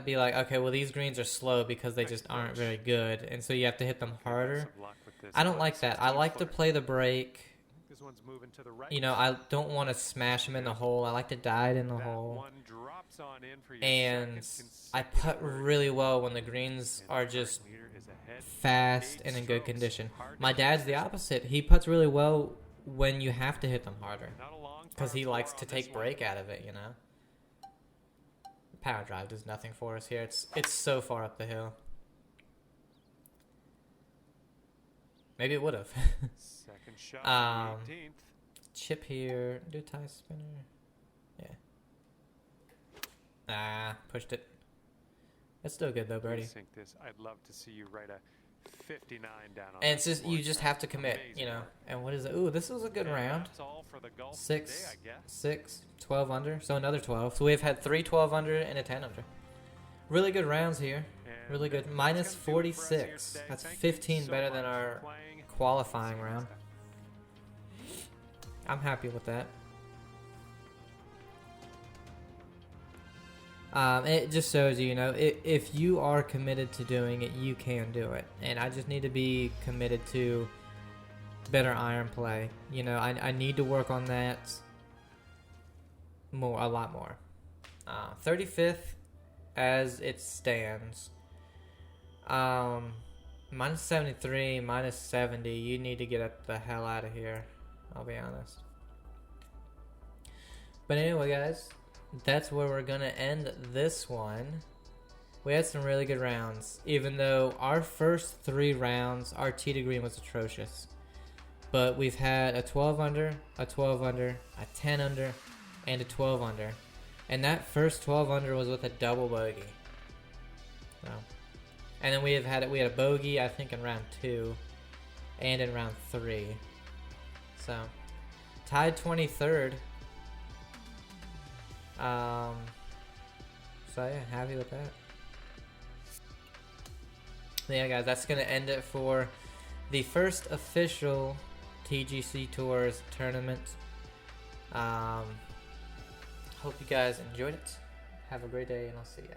[SPEAKER 1] be like, okay, well, these greens are slow because they just aren't very good, and so you have to hit them harder.
[SPEAKER 2] Some luck with this
[SPEAKER 1] I don't
[SPEAKER 2] one.
[SPEAKER 1] like that. I like to
[SPEAKER 2] 16-footer.
[SPEAKER 1] play the break.
[SPEAKER 2] This one's moving to the right.
[SPEAKER 1] You know, I don't want to smash them in the hole. I like to die it in the
[SPEAKER 2] That
[SPEAKER 1] hole.
[SPEAKER 2] one drops on in for your
[SPEAKER 1] And
[SPEAKER 2] second
[SPEAKER 1] I
[SPEAKER 2] consecutive
[SPEAKER 1] putt
[SPEAKER 2] birdie.
[SPEAKER 1] really well when the greens
[SPEAKER 2] And
[SPEAKER 1] are
[SPEAKER 2] the
[SPEAKER 1] just
[SPEAKER 2] first leader is ahead.
[SPEAKER 1] fast
[SPEAKER 2] 8
[SPEAKER 1] and in good
[SPEAKER 2] strokes.
[SPEAKER 1] condition.
[SPEAKER 2] Hard to
[SPEAKER 1] My
[SPEAKER 2] keep
[SPEAKER 1] dad's the
[SPEAKER 2] this.
[SPEAKER 1] opposite. He putts really well when you have to hit them harder
[SPEAKER 2] Not a long
[SPEAKER 1] because
[SPEAKER 2] par
[SPEAKER 1] he
[SPEAKER 2] four
[SPEAKER 1] likes
[SPEAKER 2] on
[SPEAKER 1] to
[SPEAKER 2] this
[SPEAKER 1] take
[SPEAKER 2] one.
[SPEAKER 1] break out of it, you know. Power drive does nothing for us here. It's so far up the hill. Maybe it would have.
[SPEAKER 2] Second shot,
[SPEAKER 1] Um,
[SPEAKER 2] 18th.
[SPEAKER 1] Chip here. Do tie spinner. Yeah. Ah, pushed it. It's still good though, birdie.
[SPEAKER 2] Sink this. I'd love to see you write a 59 down on
[SPEAKER 1] And it's
[SPEAKER 2] this
[SPEAKER 1] just you
[SPEAKER 2] board.
[SPEAKER 1] just have to commit,
[SPEAKER 2] Amazing
[SPEAKER 1] you know.
[SPEAKER 2] work.
[SPEAKER 1] And what is it? Ooh, this was a good
[SPEAKER 2] And
[SPEAKER 1] round.
[SPEAKER 2] that's all for the golf
[SPEAKER 1] 6,
[SPEAKER 2] today, I guess.
[SPEAKER 1] 6, 12 under. So another 12. So we've had 3 12 under and a 10 under. Really good rounds here.
[SPEAKER 2] And
[SPEAKER 1] Really good.
[SPEAKER 2] that's
[SPEAKER 1] Minus
[SPEAKER 2] gonna do it for us here
[SPEAKER 1] 46.
[SPEAKER 2] today.
[SPEAKER 1] That's
[SPEAKER 2] Thank you
[SPEAKER 1] 15
[SPEAKER 2] so
[SPEAKER 1] better
[SPEAKER 2] much
[SPEAKER 1] than
[SPEAKER 2] for
[SPEAKER 1] our
[SPEAKER 2] playing.
[SPEAKER 1] qualifying
[SPEAKER 2] See you
[SPEAKER 1] round.
[SPEAKER 2] next time.
[SPEAKER 1] I'm happy with that. It just shows you, you know, if you are committed to doing it, you can do it. And I just need to be committed to better iron play. You know, I need to work on that a lot more. 35th as it stands. Minus 73, minus 70. You need to get the hell out of here. I'll be honest. But anyway, guys, that's where we're going to end this one. We had some really good rounds. Even though our first 3 rounds, our tee to green was atrocious. But we've had a 12 under, a 12 under, a 10 under, and a 12 under. And that first 12 under was with a double bogey. So, and then we had a bogey, I think, in round 2 and in round 3. So, tied 23rd. So yeah, happy with that. Yeah, guys, that's gonna end it for the first official TGC Tours tournament. Hope you guys enjoyed it. Have a great day, and I'll see ya.